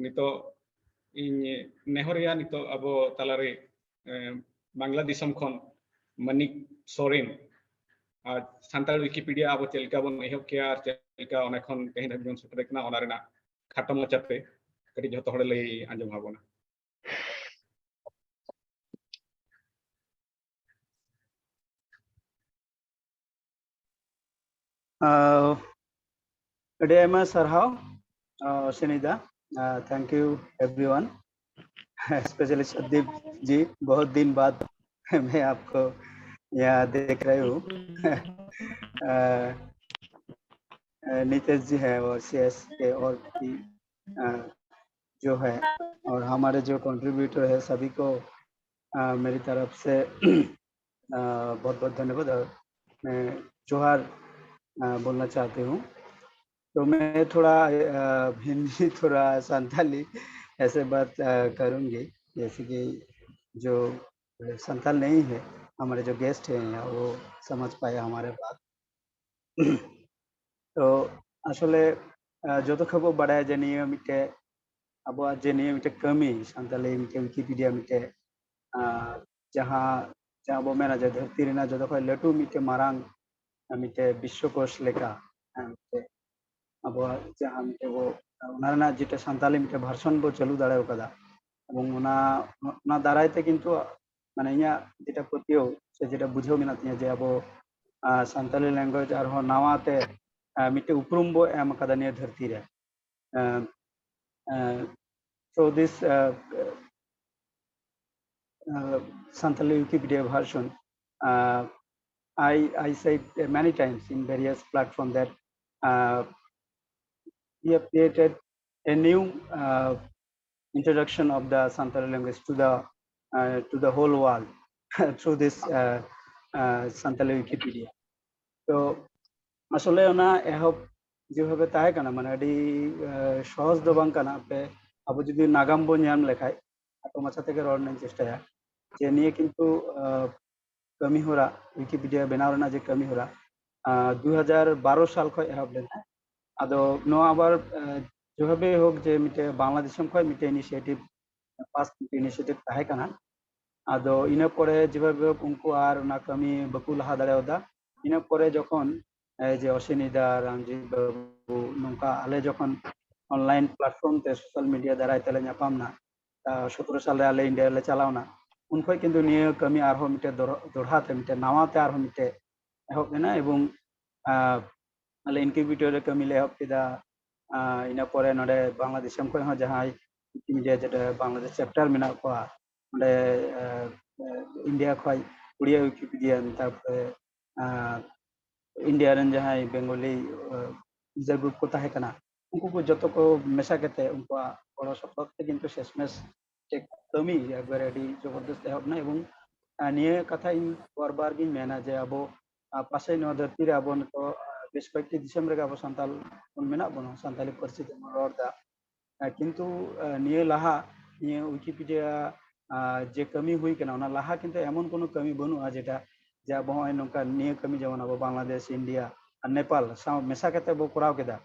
नितो इन नेहरिया नितो अब तालारे बांग्ला दिसम खन मनिक सोरेन और सान्ताल विकिपीडिया अब चेलका बन एहब के और चेलका ओने खन तेहेन धबिजन सेटरेकना ओना रेना खाटो मचाते कटी जतो हड़े लई आंजम हाबोना। Today I'm Sarhao Shenida. Thank you everyone, especially Shaddeep जी, बहुत दिन बाद मैं आपको यहाँ देख रही हूँ। नीतीश जी है और सीएस के और भी जो है और हमारे जो कंट्रीब्यूटर है सभी को मेरी तरफ से बहुत बहुत धन्यवाद। मैं जोहार बोलना चाहती हूँ। तो मैं थोड़ा हिंदी थोड़ा संथाली ऐसे बात करूँगी, जैसे कि जो संथाल नहीं है हमारे जो गेस्ट हैं यहाँ वो समझ पाए हमारे बात। तो आसले जो तो खबर बड़ा जे निये मिटे अब जे निये मिटे कमी संथाली मिटे विकिपीडिया मिटे जहाँ जहाँ बो मेना जे धरती रेना जो तो लटू मिटे मारांग मिटे विश्वकोश लेका अब जहाँ मिटे वो उनारना जेटा संथाली मिटे भाषण बो चालू दाड़े कदा एबं उना दारायते किन्तु माने इया जेटा पतियो से जेटा बुझेव मेना तिया जे अब संथाली लैंग्वेज आर नावाते मिटे उपरुम बो एम कदा निया धरती रे। So this Santhali Wikipedia version, I said many times in various platforms that we have created a new introduction of the Santhali language to the whole world through this Santhali Wikipedia. So আসলে ওনা এহব যেভাবে তাহে কানা মানে আদি সহজ দো বাং কানা पे अब যদি নাগাম বো ñam লেখায় আতো মাছা থেকে রড়নের চেষ্টায় যে নিয়ে কিন্তু कमी हो रहा विकिपीडिया बनाव ना जे कमी हो रहा 2012 साल खय एहब लेना आदो नो आबार जो हबे होक जे मिटे बांग्लादेशम खय मिटे इनिशिएटिव पास इनिशिएटिव ताहे काना आदो इना परे जेभाबे उनको आर ना कमी बकु लाहा दाड़ेओदा इना परे जखन जे अश्विनीदा रामजी बाबू नौका आले जखन ऑनलाइन प्लेटफॉर्म ते सोशल मीडिया द्वारा तेले नापाम ना 17 साल रे आले इंडिया ले चलावना उनको किन्तु निये कमी आरहो मिटे दोढ़ाते मिटे नावाते आरहो मिटे एहब लेना एबं आले इनक्यूबेटर कमी ले एहब केदा इना परे नडे बांग्लादेशम खय हो जहां विकिमीडिया जेटा बांग्लादेश चैप्टर मेना कोआ नडे इंडिया खय उड़िया विकिपीडिया तारपरे इंडिया रन जहां बेंगली यूजर ग्रुप को ताहे कना उनको को जतो को मेशा केते उनको बड़ो सप्ताह किन्तु शेषमेश टेक कमी एकबार एडी जबरदस्त एहब ना एबं निये कथा इन बार गिन मेना जे अब पासे न धरती रे अब तो बेस कयेकटी दिसम रे अब सान्ताल मेना बनो सान्ताली पारसी ते रड़दा किन्तु निये लाहा निये विकिपीडिया जे कमी हुई कना ओना लाहा किन्तु एमन कोनो कमी बनुआ जेटा जे अब होय नोका निये कमी जेमन अब बांग्लादेश इंडिया और नेपाल साव मेशा केते बो कराव केदा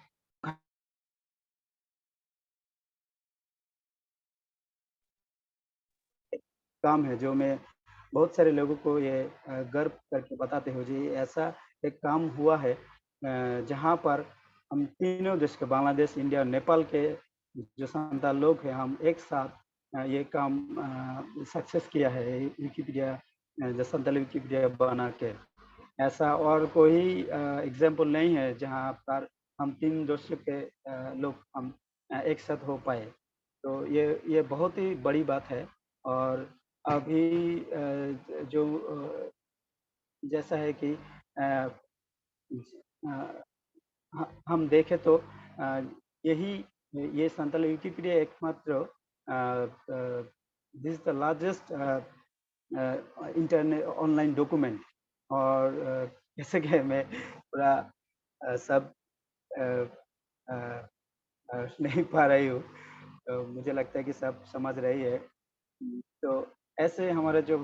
काम है जो मैं बहुत सारे लोगों को ये गर्व करके बताते हो जी ऐसा एक काम हुआ है जहाँ पर हम तीनों देश के बांग्लादेश इंडिया और नेपाल के जो संताल लोग हैं हम एक साथ ये काम सक्सेस किया है विकिपीडिया जो संताली विकिपीडिया बना के ऐसा और कोई एग्जाम्पल नहीं है जहाँ पर हम तीन देशों के लोग हम एक साथ हो पाए। तो ये बहुत ही बड़ी बात है और अभी जो जैसा है कि हम देखें तो यही ये संताली विकिपीडिया एकमात्र this the largest internet online document और जैसे कि मैं पूरा सब नहीं पा रही हूँ तो मुझे लगता है कि सब समझ रही है। तो ऐसे हमारा जो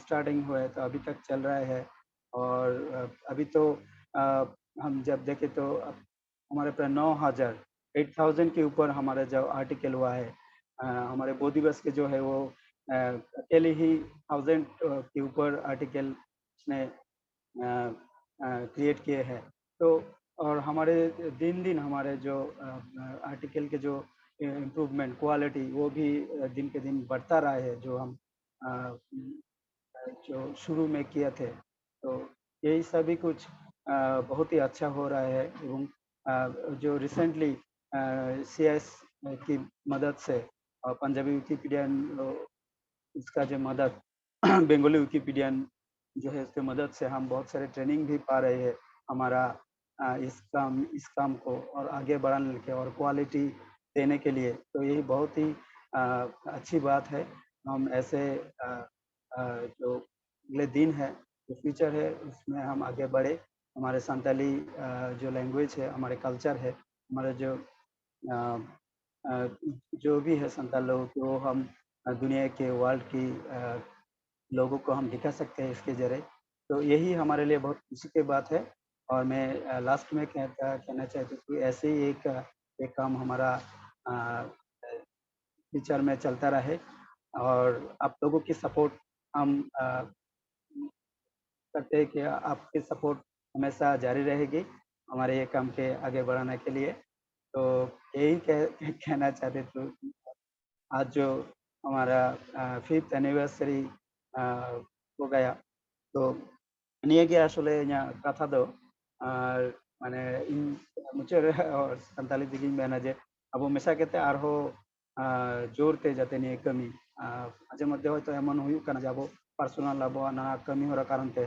स्टार्टिंग हुआ है तो अभी तक चल रहा है और अभी तो हम जब देखें तो हमारे पे 9,000 8000 के ऊपर हमारा जो आर्टिकल हुआ है। हमारे बौद्ध दिवस के जो है वो अकेले ही 1000 के ऊपर आर्टिकल उसने क्रिएट किए हैं। तो और हमारे दिन दिन हमारे जो आर्टिकल के जो इम्प्रूवमेंट क्वालिटी वो भी दिन के दिन बढ़ता रहा है, जो हम जो शुरू में किए थे। तो यही सभी कुछ बहुत ही अच्छा हो रहा है। एवं जो रिसेंटली CIS की मदद से पंजाबी विकिपीडियन इसका जो मदद बंगाली विकिपीडियन जो है उसके मदद से हम बहुत सारे ट्रेनिंग भी पा रहे हैं हमारा इस काम को और आगे बढ़ाने के और क्वालिटी देने के लिए। तो यही बहुत ही अच्छी बात है। हम ऐसे जो अगले दिन है, जो फ्यूचर है, उसमें हम आगे बढ़े। हमारे संताली जो लैंग्वेज है, हमारे कल्चर है, हमारे जो भी है संताल लोगों को, वो हम दुनिया के वर्ल्ड की लोगों को हम दिखा सकते हैं इसके जरिए। तो यही हमारे लिए बहुत खुशी की बात है। और मैं लास्ट में कहना चाहती हूँ कि ऐसे ही एक काम हमारा फ्यूचर में चलता रहे और आप लोगों की सपोर्ट हम करते हैं कि आपकी सपोर्ट हमेशा जारी रहेगी हमारे ये काम के आगे बढ़ाने के लिए। तो यही कहना चाहते थे। आज जो हमारा 5th एनिवर्सरी हो गया, तो निये गे आसले इᱧᱟᱹᱜ कथा दो माने इन मुचाद रे और सानताली दिगिᱧ मेना जे अब मेसा केते आरहो जोरते जाते निये कमी माझे मध्य होयतो एमन हुयुग काना जे अब पार्सोनाल अब नाना कमी होरा कारणते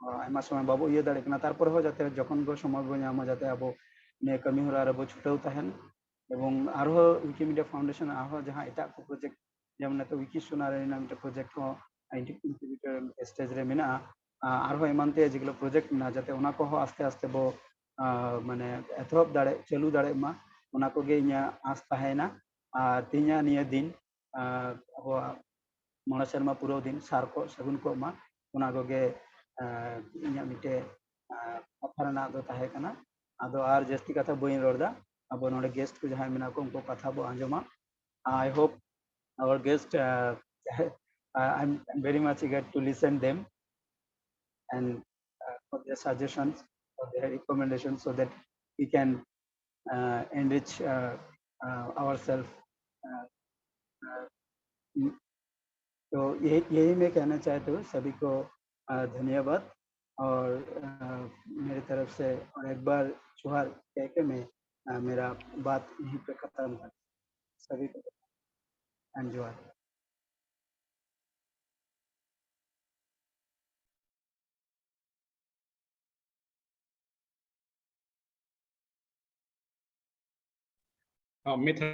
आयमा समय बाबो इये दाड़े काना तारपर हो जाते जखन गो समय बो ᱧᱟᱢᱟ जाते अब निये कमी होरा रे बो छुटाव तहन एवं आरहो विकिमीडिया फाउंडेशन आरहो जहां एटा को प्रोजेक्ट जेमन तो विकिसोनारी नाम प्रोजेक्ट को इंक्यूबेटर स्टेज रे मेना आरहो एमानते जेगुलो प्रोजेक्ट मेना जाते उना को हो आस्ते आस्ते बो माने एथोप दाड़े चालू दाड़े मा उना को गे इᱧा आस ताहेना और तिña निये दिन अब मोड़ा सेरमा पुरो दिन सार को सगुन को मा उना को गे इᱧa मिटे कथा रना दो ताहे कना आदो आर जस्ती कथा बइन रोडदा अब नोडे गेस्ट को जहां मेना को उनको कथा बो आंजमा। I hope our guest I'm very much eager to listen them and for their suggestions, for their recommendations, so that we can enrich ourselves. तो यही मैं कहना चाहता हूँ सभी को धन्यवाद और मेरी तरफ से और एक बार जोहार कह के मैं मेरा बात यहीं पे खत्म कर सभी को जोहार। मित्र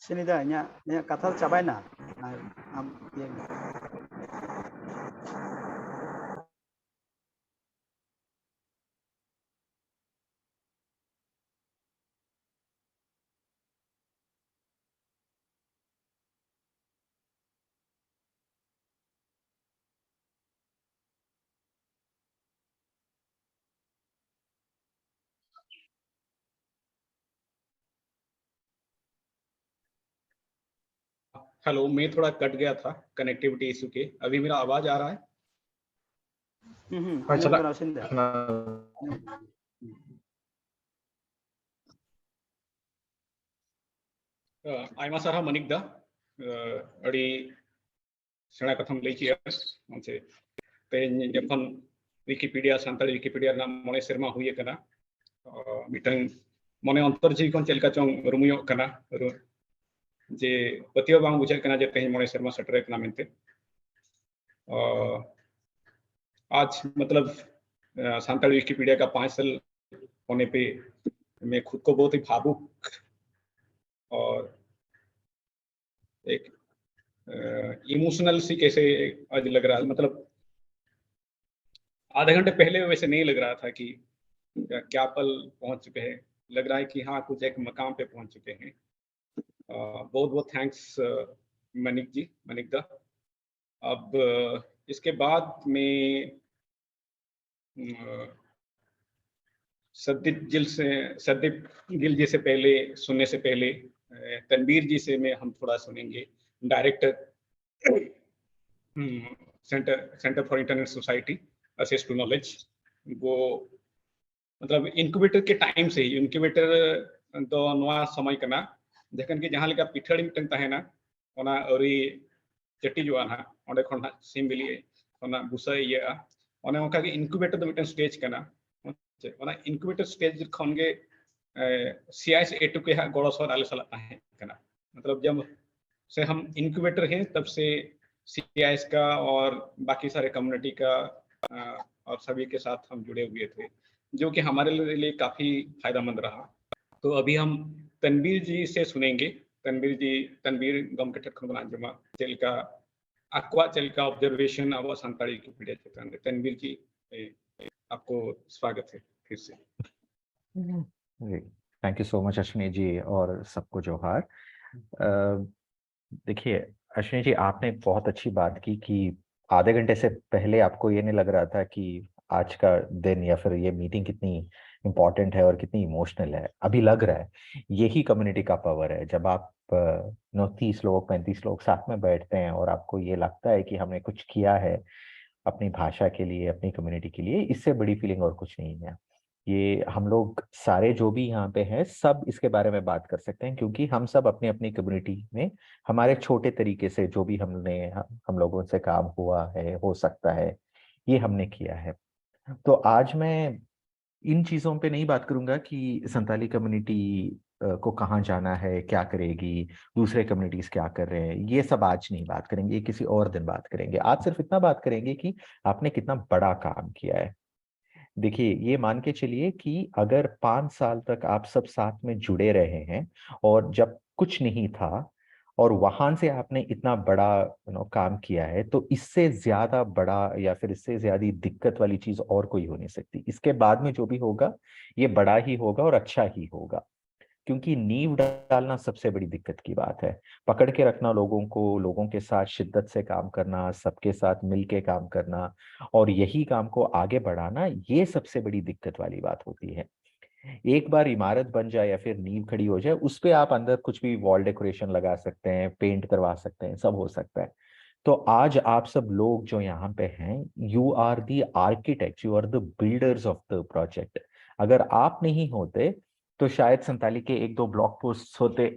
Sinida nya kata cabai na am ye hello, मैं थोड़ा कट गया था कनेक्टिविटी इशू के। अभी मेरा आवाज आ रहा है? anjom kana Sinida आयमा सारा मनिक दा अड़ी सेना कथम लई किया मानसे ते जखन विकिपीडिया सानताली विकिपीडिया ना मोने सेरमा हुए कना मिटन मने अंतर जी कोन चलका चोंग रुमुयो कना जे पतियो बांग बुझे कना जे तेज मोने सेरमा सटरे कना मेनते आज मतलब सानताली विकिपीडिया का 5 साल होने पे मैं खुद को बहुत ही भावुक और एक इमोशनल सी कैसे आज लग रहा है, मतलब आधे घंटे पहले वैसे नहीं लग रहा था कि क्या पल पहुंच चुके हैं, लग रहा है कि हाँ कुछ एक मकाम पे पहुंच चुके हैं। बहुत बहुत थैंक्स मनिक दा। अब इसके बाद में सदीप गिल जी से पहले सुनने से पहले तनवीर जी से मैं हम थोड़ा सुनेंगे, director centre for internet society access to knowledge. वो मतलब इनक्यूबेटर के टाइम से ही इनक्यूबेटर तो नवा समय कना जखन के जहां लेका पिठड़ी मिटन तहना ओना औरी चट्टी जो ना ओंडे खन सिम बिली ओना बुसा इया ओने ओका के इनक्यूबेटर दो मिटन स्टेज कना ओना इनक्यूबेटर स्टेज खन के सीआईएस ए2 के गड़ो सर आले सला तहे कना। मतलब जब से हम इनक्यूबेटर हैं तब से सीआईएस का और बाकी सारे कम्युनिटी का और सभी के साथ हम जुड़े हुए थे, जो कि हमारे लिए काफी फायदेमंद रहा। तो अभी हम तनवीर जी से सुनेंगे। तनवीर गम के ठटखन बना जमा चल का अक्वा चल का ऑब्जर्वेशन अब संताड़ी की पीढ़ी चेतन। तनवीर जी आपको स्वागत है फिर से। Thank you so much Ashwini ji और सबको जोहार। देखिए अश्विनी जी, आपने बहुत अच्छी बात की कि आधे घंटे से पहले आपको ये नहीं लग रहा था कि आज का दिन या फिर ये मीटिंग कितनी इम्पोर्टेंट है और कितनी इमोशनल है। अभी लग रहा है यही कम्युनिटी का पावर है। जब आप 30 लोग 35 लोग साथ में बैठते हैं और आपको ये लगता है कि हमने कुछ किया है अपनी भाषा के लिए, अपनी कम्युनिटी के लिए, इससे बड़ी फीलिंग और कुछ नहीं है। ये हम लोग सारे जो भी यहाँ पे हैं सब इसके बारे में बात कर सकते हैं, क्योंकि हम सब अपनी अपनी कम्युनिटी में हमारे छोटे तरीके से जो भी हम लोगों से काम हुआ है, हो सकता है, ये हमने किया है। तो आज मैं इन चीजों पे नहीं बात करूंगा कि संताली कम्युनिटी को कहाँ जाना है, क्या करेगी, दूसरे कम्युनिटीज क्या कर रहे हैं, ये सब आज नहीं बात करेंगे, ये किसी और दिन बात करेंगे। आज सिर्फ इतना बात करेंगे कि आपने कितना बड़ा काम किया है। देखिए, ये मान के चलिए कि अगर 5 साल तक आप सब साथ में जुड़े रहे हैं और जब कुछ नहीं था और वहां से आपने इतना बड़ा काम किया है, तो इससे ज्यादा बड़ा या फिर इससे ज्यादा दिक्कत वाली चीज और कोई हो नहीं सकती। इसके बाद में जो भी होगा ये बड़ा ही होगा और अच्छा ही होगा, क्योंकि नींव डालना सबसे बड़ी दिक्कत की बात है। पकड़ के रखना लोगों को, लोगों के साथ शिद्दत से काम करना, सबके साथ मिल के काम करना और यही काम को आगे बढ़ाना, ये सबसे बड़ी दिक्कत वाली बात होती है। एक बार इमारत बन जाए या फिर नींव खड़ी हो जाए, उस पे आप अंदर कुछ भी वॉल डेकोरेशन लगा सकते हैं, पेंट करवा सकते हैं, सब हो सकता है। तो आज आप सब लोग जो यहाँ पे हैं, you are the architect, you are the builders of the project. अगर आप नहीं होते तो शायद संताली के 1-2 ब्लॉग पोस्ट होते,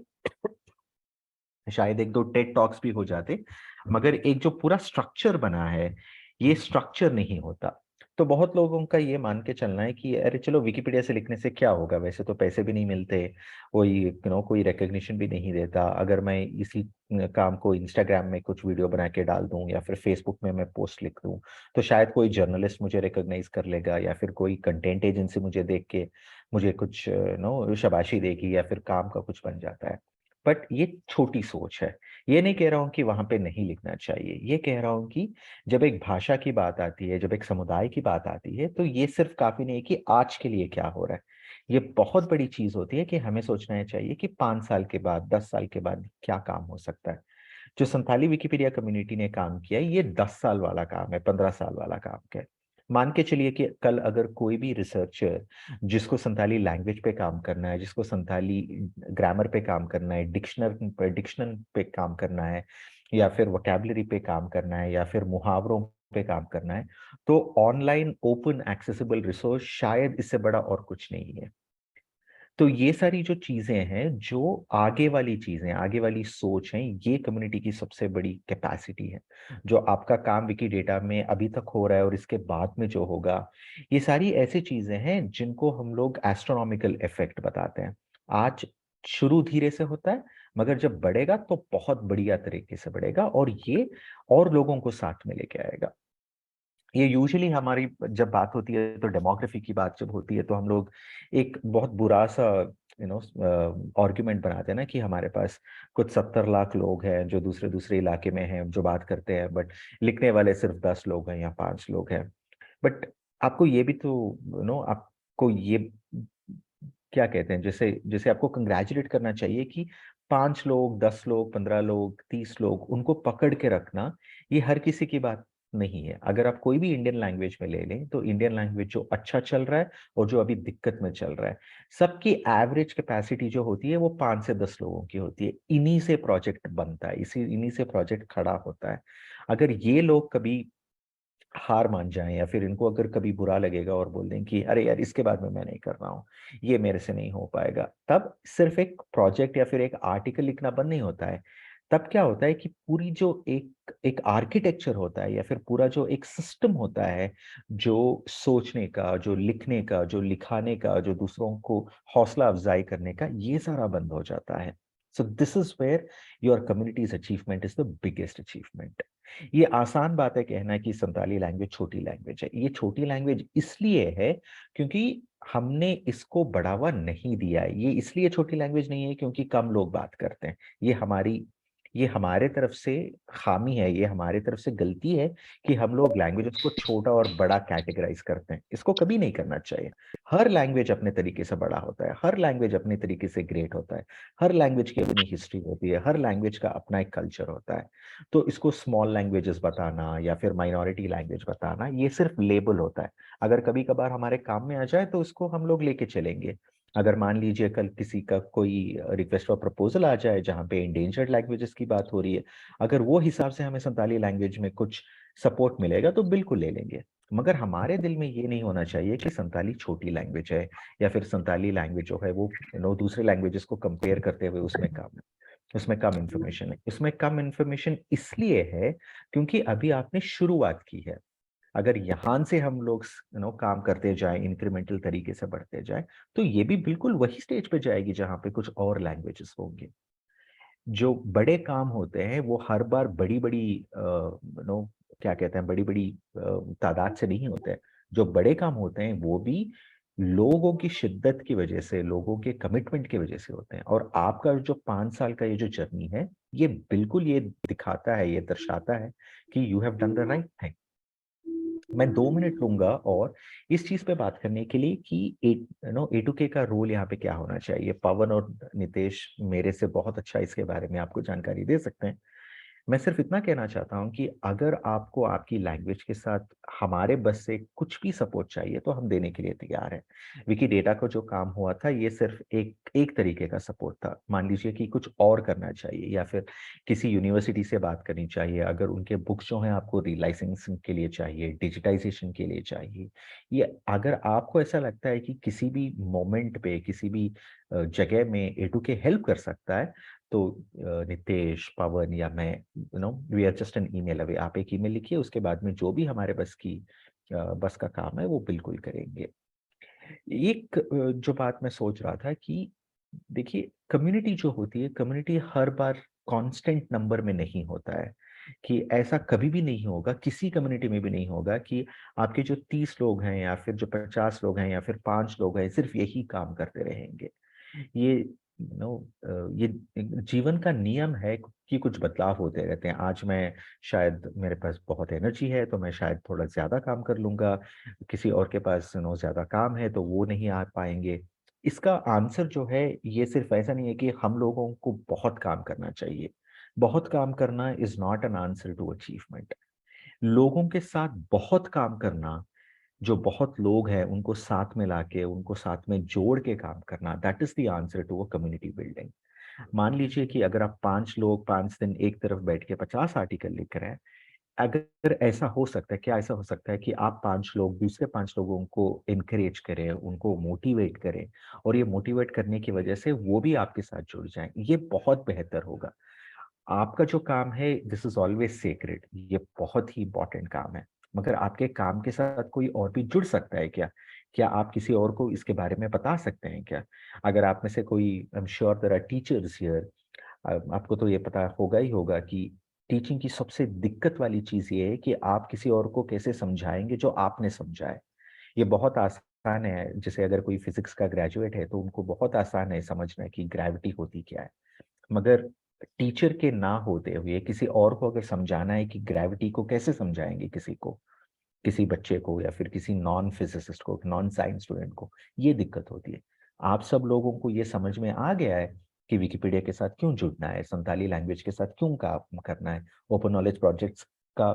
शायद 1-2 टेड टॉक्स भी हो जाते, मगर एक जो पूरा स्ट्रक्चर बना है, ये स्ट्रक्चर नहीं होता। तो बहुत लोगों का ये मान के चलना है कि अरे चलो विकिपीडिया से लिखने से क्या होगा, वैसे तो पैसे भी नहीं मिलते, कोई कोई रिकग्निशन भी नहीं देता। अगर मैं इसी काम को इंस्टाग्राम में कुछ वीडियो बना के डाल दूं या फिर फेसबुक में मैं पोस्ट लिख दूं, तो शायद कोई जर्नलिस्ट मुझे रिकॉग्नाइज कर लेगा या फिर कोई कंटेंट एजेंसी मुझे देख के मुझे कुछ शाबाशी देगी या फिर काम का कुछ बन जाता है। बट ये छोटी सोच है। ये नहीं कह रहा हूं कि वहां पे नहीं लिखना चाहिए, ये कह रहा हूं कि जब एक भाषा की बात आती है, जब एक समुदाय की बात आती है, तो ये सिर्फ काफी नहीं है कि आज के लिए क्या हो रहा है। ये बहुत बड़ी चीज होती है कि हमें सोचना चाहिए कि 5 साल के बाद, 10 साल के बाद क्या काम हो सकता है। जो संथाली विकिपीडिया कम्युनिटी ने काम किया, ये 10 साल वाला काम है, 15 साल वाला काम है। मान के चलिए कि कल अगर कोई भी रिसर्चर जिसको संथाली लैंग्वेज पे काम करना है, जिसको संथाली ग्रामर पे काम करना है, डिक्शनरी पे काम करना है, या फिर वोकैबुलरी पे काम करना है, या फिर मुहावरों पे काम करना है, तो ऑनलाइन ओपन एक्सेसिबल रिसोर्स शायद इससे बड़ा और कुछ नहीं है। तो ये सारी जो चीजें हैं, जो आगे वाली चीजें, आगे वाली सोच है, ये कम्युनिटी की सबसे बड़ी कैपेसिटी है। जो आपका काम विकी डेटा में अभी तक हो रहा है और इसके बाद में जो होगा, ये सारी ऐसी चीजें हैं जिनको हम लोग एस्ट्रोनॉमिकल इफेक्ट बताते हैं। आज शुरू धीरे से होता है, मगर जब बढ़ेगा तो बहुत बढ़िया तरीके से बढ़ेगा और ये और लोगों को साथ में लेके आएगा। ये यूजुअली हमारी जब बात होती है तो डेमोग्राफी की बात जब होती है तो हम लोग एक बहुत बुरा सा आर्ग्यूमेंट बनाते हैं ना कि हमारे पास कुछ 70 लाख लोग हैं जो दूसरे दूसरे इलाके में हैं जो बात करते हैं, बट लिखने वाले सिर्फ 10 लोग हैं या 5 लोग हैं। बट आपको ये भी तो आपको ये क्या कहते हैं, जैसे जैसे आपको कंग्रेचुलेट करना चाहिए कि 5 लोग, 10 लोग, 15 लोग, 30 लोग, उनको पकड़ के रखना ये हर किसी की बात नहीं है। अगर आप कोई भी इंडियन लैंग्वेज में ले लें तो इंडियन लैंग्वेज जो अच्छा चल रहा है और जो अभी दिक्कत में चल रहा है, सबकी एवरेज कैपेसिटी जो होती है वो 5 से 10 लोगों की होती है। इन्हीं से प्रोजेक्ट बनता है, इन्हीं से प्रोजेक्ट खड़ा होता है। अगर ये लोग कभी हार मान जाएं या फिर इनको अगर कभी बुरा लगेगा और बोल दें कि अरे यार इसके बाद में मैं नहीं कर रहा हूँ, ये मेरे से नहीं हो पाएगा, तब सिर्फ एक प्रोजेक्ट या फिर एक आर्टिकल लिखना बंद नहीं होता है। तब क्या होता है कि पूरी जो एक एक आर्किटेक्चर होता है या फिर पूरा जो एक सिस्टम होता है, जो सोचने का, जो लिखने का, जो लिखाने का, जो दूसरों को हौसला अफजाई करने का, ये सारा बंद हो जाता है। So this is where your communities achievement is the biggest achievement. ये आसान बात है कहना कि संताली लैंग्वेज छोटी लैंग्वेज है। ये छोटी लैंग्वेज इसलिए है क्योंकि हमने इसको बढ़ावा नहीं दिया है। ये इसलिए छोटी लैंग्वेज नहीं है क्योंकि कम लोग बात करते हैं। ये हमारे तरफ से खामी है, ये हमारे तरफ से गलती है कि हम लोग लैंग्वेजेस को छोटा और बड़ा कैटेगराइज करते हैं। इसको कभी नहीं करना चाहिए। हर लैंग्वेज अपने तरीके से बड़ा होता है, हर लैंग्वेज अपने तरीके से ग्रेट होता है, हर लैंग्वेज की अपनी हिस्ट्री होती है, हर लैंग्वेज का अपना एक कल्चर होता है। तो इसको स्मॉल लैंग्वेजेस बताना या फिर माइनॉरिटी लैंग्वेज बताना ये सिर्फ लेबल होता है। अगर कभी कभार हमारे काम में आ जाए तो इसको हम लोग लेके चलेंगे। अगर मान लीजिए कल किसी का कोई रिक्वेस्ट फॉर प्रपोजल आ जाए जहाँ पे इंडेंजर्ड लैंग्वेजेस की बात हो रही है, अगर वो हिसाब से हमें संताली लैंग्वेज में कुछ सपोर्ट मिलेगा तो बिल्कुल ले लेंगे। मगर हमारे दिल में ये नहीं होना चाहिए कि संताली छोटी लैंग्वेज है या फिर संताली लैंग्वेज जो है वो दूसरे लैंग्वेजेस को कंपेयर करते हुए उसमें कम इंफॉर्मेशन है। इसमें कम इंफॉर्मेशन इसलिए है क्योंकि अभी आपने शुरुआत की है। अगर यहां से हम लोग काम करते जाएं, इंक्रीमेंटल तरीके से बढ़ते जाएं, तो ये भी बिल्कुल वही स्टेज पे जाएगी जहां पे कुछ और लैंग्वेजेस होंगे। जो बड़े काम होते हैं वो हर बार बड़ी बड़ी नो क्या कहते हैं, बड़ी बड़ी तादाद से नहीं होते हैं। जो बड़े काम होते हैं वो भी लोगों की शिद्दत की वजह से, लोगों के कमिटमेंट की वजह से होते हैं। और आपका जो 5 साल का ये जो जर्नी है, ये बिल्कुल ये दिखाता है, ये दर्शाता है कि you have done the right thing. मैं 2 मिनट लूंगा और इस चीज पे बात करने के लिए कि A2K का रोल यहाँ पे क्या होना चाहिए। पवन और नितेश मेरे से बहुत अच्छा इसके बारे में आपको जानकारी दे सकते हैं। मैं सिर्फ इतना कहना चाहता हूँ कि अगर आपको आपकी लैंग्वेज के साथ हमारे बस से कुछ भी सपोर्ट चाहिए तो हम देने के लिए तैयार हैं। विकीडेटा को जो काम हुआ था ये सिर्फ एक तरीके का सपोर्ट था। मान लीजिए कि कुछ और करना चाहिए या फिर किसी यूनिवर्सिटी से बात करनी चाहिए, अगर उनके बुक्स जो हैं आपको रीलाइसेंसिंग के लिए चाहिए, डिजिटाइजेशन के लिए चाहिए, ये अगर आपको ऐसा लगता है कि किसी भी मोमेंट पे, किसी भी जगह में A2K हेल्प कर सकता है, तो नितेश, पवन या मैं, we are just an email away. आप एक ईमेल लिखिए, उसके बाद में जो भी हमारे बस का काम है वो बिल्कुल करेंगे। एक जो बात मैं सोच रहा था कि देखिए, कम्युनिटी जो होती है, कम्युनिटी हर बार कांस्टेंट नंबर में नहीं होता है। कि ऐसा कभी भी नहीं होगा, किसी कम्युनिटी में भी नहीं होगा कि आपके जो 30 लोग हैं या फिर जो 50 लोग हैं या फिर 5 लोग हैं सिर्फ यही काम करते रहेंगे। ये नो ये जीवन का नियम है कि कुछ बदलाव होते रहते हैं। आज मैं शायद, मेरे पास बहुत एनर्जी है तो मैं शायद थोड़ा ज्यादा काम कर लूंगा, किसी और के पास ज्यादा काम है तो वो नहीं आ पाएंगे। इसका आंसर जो है ये सिर्फ ऐसा नहीं है कि हम लोगों को बहुत काम करना चाहिए। बहुत काम करना is not an answer to achievement. लोगों के साथ बहुत काम करना, जो बहुत लोग हैं उनको साथ में लाके, उनको साथ में जोड़ के काम करना, that is the answer to a community building. मान लीजिए कि अगर आप 5 लोग 5 दिन एक तरफ बैठ के 50 आर्टिकल लिख रहे हैं, अगर ऐसा हो सकता है, क्या ऐसा हो सकता है कि आप 5 लोग दूसरे 5 लोगों को इनकरेज करें, उनको मोटिवेट करें, और ये मोटिवेट करने की वजह से वो भी आपके साथ जुड़ जाएं, ये बहुत बेहतर होगा। आपका जो काम है, दिस इज ऑलवेज सेक्रेड, ये बहुत ही इंपॉर्टेंट काम है। मगर आपके काम के साथ कोई और भी जुड़ सकता है क्या? क्या आप किसी और को इसके बारे में बता सकते हैं क्या? अगर आप में से कोई, I am sure there are teachers here, आपको तो ये पता होगा ही होगा कि टीचिंग की सबसे दिक्कत वाली चीज ये है कि आप किसी और को कैसे समझाएंगे जो आपने समझा है। ये बहुत आसान है, जैसे अगर कोई फिजिक्स का ग्रेजुएट है तो उनको बहुत आसान है समझना कि ग्रेविटी होती क्या है, मगर टीचर के ना होते हुए किसी और को अगर समझाना है कि ग्रेविटी को कैसे समझाएंगे किसी को, किसी बच्चे को या फिर किसी नॉन फिजिसिस्ट को, नॉन साइंस स्टूडेंट को, ये दिक्कत होती है। आप सब लोगों को ये समझ में आ गया है कि विकिपीडिया के साथ क्यों जुड़ना है, संताली लैंग्वेज के साथ क्यों काम करना है, ओपन नॉलेज प्रोजेक्ट्स का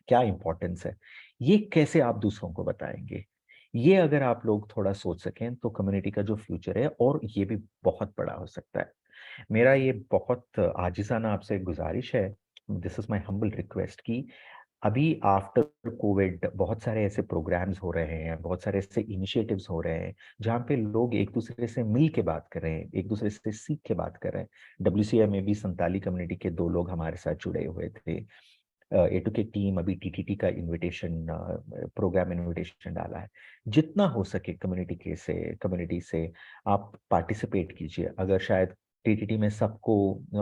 क्या इंपॉर्टेंस है, ये कैसे आप दूसरों को बताएंगे। ये अगर आप लोग थोड़ा सोच सकें तो कम्युनिटी का जो फ्यूचर है और ये भी बहुत बड़ा हो सकता है। मेरा ये बहुत आजिज़ाना आपसे गुजारिश है, this is my humble request, कि अभी आफ्टर कोविड बहुत सारे ऐसे प्रोग्राम्स हो रहे हैं, बहुत सारे ऐसे इनिशिएटिव्स हो रहे हैं जहाँ पे लोग एक दूसरे से मिल के बात कर रहे हैं, एक दूसरे से सीख के बात कर रहे हैं। WCI में भी संताली कम्युनिटी के 2 लोग हमारे साथ जुड़े हुए थे। A2K टीम अभी TTT का इनविटेशन, प्रोग्राम इनविटेशन डाला है। जितना हो सके कम्युनिटी से आप पार्टिसिपेट कीजिए। अगर शायद TTT में सबको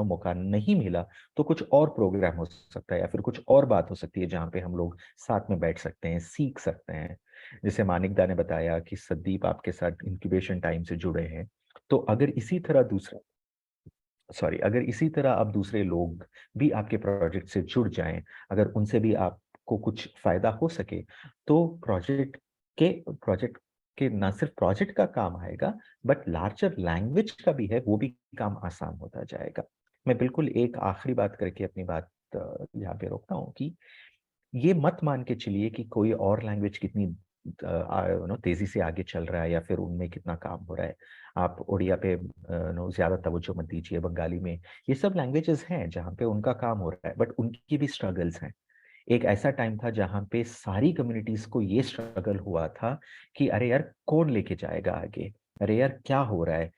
मौका नहीं मिला तो कुछ और प्रोग्राम हो सकता है या फिर कुछ और बात हो सकती है जहाँ पे हम लोग साथ में बैठ सकते हैं, सीख सकते हैं। जैसे मानिकदा ने बताया कि संदीप आपके साथ इंक्यूबेशन टाइम से जुड़े हैं, तो अगर इसी तरह अब दूसरे लोग भी आपके प्रोजेक्ट से जुड़ जाएं, अगर उनसे भी आपको कुछ फायदा हो सके, तो प्रोजेक्ट के ना सिर्फ प्रोजेक्ट का काम आएगा, बट लार्जर लैंग्वेज का भी है, वो भी काम आसान होता जाएगा। मैं बिल्कुल एक आखिरी बात करके अपनी बात यहाँ पे रोकता हूँ कि ये मत मान के चलिए कि कोई और लैंग्वेज कितनी तेजी से आगे चल रहा है या फिर उनमें कितना काम हो रहा है। आप उड़िया पे ज्यादा तवज्जो मत दीजिए, बंगाली में, ये सब लैंग्वेजेस हैं जहाँ पे उनका काम हो रहा है, बट उनकी भी स्ट्रगल्स हैं। एक ऐसा टाइम था जहाँ पे सारी कम्युनिटीज को ये स्ट्रगल हुआ था कि अरे यार कौन लेके जाएगा आगे, अरे यार क्या हो रहा है,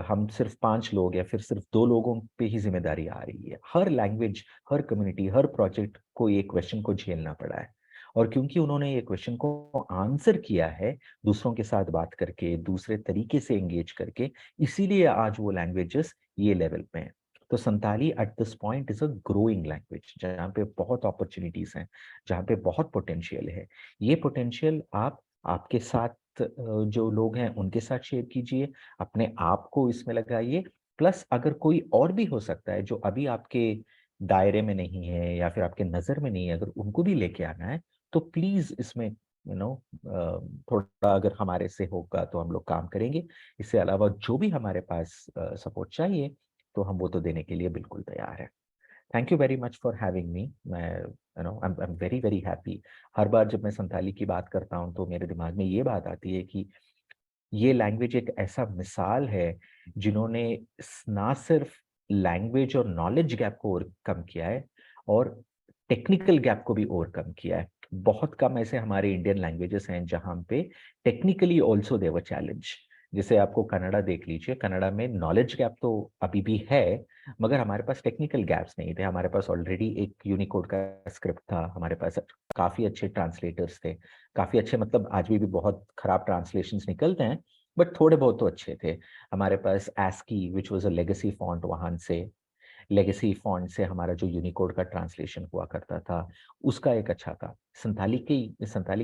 हम सिर्फ 5 लोग या फिर सिर्फ 2 लोगों पे ही जिम्मेदारी आ रही है। हर लैंग्वेज, हर कम्युनिटी, हर प्रोजेक्ट को ये क्वेश्चन को झेलना पड़ा है। और क्योंकि उन्होंने ये क्वेश्चन को आंसर किया है दूसरों के साथ बात करके, दूसरे तरीके से एंगेज करके, इसीलिए आज वो लैंग्वेजेस ये लेवल पे हैं। तो Santali at this point is a growing language जहाँ पे बहुत अपॉर्चुनिटीज हैं, जहाँ पे बहुत पोटेंशियल है। ये पोटेंशियल आप आपके साथ जो लोग हैं उनके साथ शेयर कीजिए, अपने आप को इसमें लगाइए। प्लस अगर कोई और भी हो सकता है जो अभी आपके दायरे में नहीं है या फिर आपके नजर में नहीं है, अगर उनको भी लेके आना है तो प्लीज इसमें थोड़ा अगर हमारे से होगा तो हम लोग काम करेंगे। इससे अलावा जो भी हमारे पास सपोर्ट चाहिए तो हम वो तो देने के लिए बिल्कुल तैयार है। Thank you very much for having me. मैं I am very very happy. हर बार जब मैं संताली की बात करता हूँ तो मेरे दिमाग में ये बात आती है कि ये लैंग्वेज एक ऐसा मिसाल है जिन्होंने ना सिर्फ लैंग्वेज और नॉलेज गैप को ओवरकम किया है और टेक्निकल गैप को भी ओवरकम किया है। बहुत कम ऐसे हमारे इंडियन लैंग्वेजेस हैं जहां पे टेक्निकली ऑल्सो देवर चैलेंज। जैसे आपको कन्नड़ा देख लीजिए, कन्नड़ा में नॉलेज गैप तो अभी भी है, मगर हमारे पास टेक्निकल गैप्स नहीं थे। हमारे पास ऑलरेडी एक यूनिकोड का स्क्रिप्ट था, हमारे पास काफी अच्छे ट्रांसलेटर्स थे, काफी अच्छे, मतलब आज भी बहुत खराब ट्रांसलेशंस निकलते हैं बट थोड़े बहुत तो अच्छे थे। हमारे पास ASCII which was a legacy font, वहां से लेगेसी फॉन्ट से हमारा जो यूनिकोड का ट्रांसलेशन हुआ करता था उसका एक अच्छा था। संताली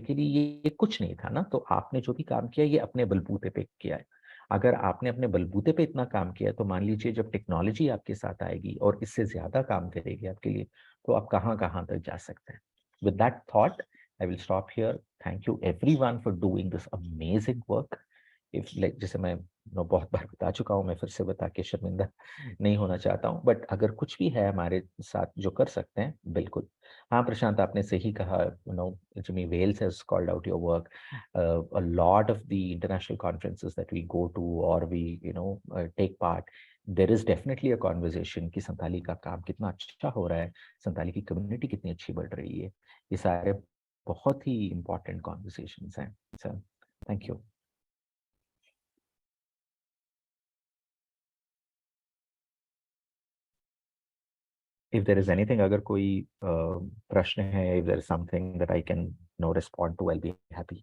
के लिए ये कुछ नहीं था ना, तो आपने जो भी काम किया ये अपने बलबूते पे किया है। अगर आपने अपने बलबूते पे इतना काम किया तो मान लीजिए जब टेक्नोलॉजी आपके साथ आएगी और इससे ज्यादा काम करेगी आपके लिए, तो आप कहाँ कहाँ तक जा सकते हैं। With that thought I will stop here. Thank you everyone for doing this amazing work. If like जैसे मैं बहुत बार बता चुका हूँ, मैं फिर से बता के शर्मिंदा नहीं होना चाहता हूँ, बट अगर कुछ भी है हमारे साथ जो कर सकते हैं बिल्कुल। हाँ प्रशांत, आपने सही कहा, Jimmy Wales has called out your work. A lot of the international conferences that we go to or we take part, there is definitely a conversation कि संताली का काम कितना अच्छा हो रहा है, संताली की कम्युनिटी कितनी अच्छी बढ़ रही है। ये सारे बहुत ही important conversations हैं sir. Thank you. If there is anything, अगर कोई प्रश्न है, if there is something that I can respond to, I'll be happy.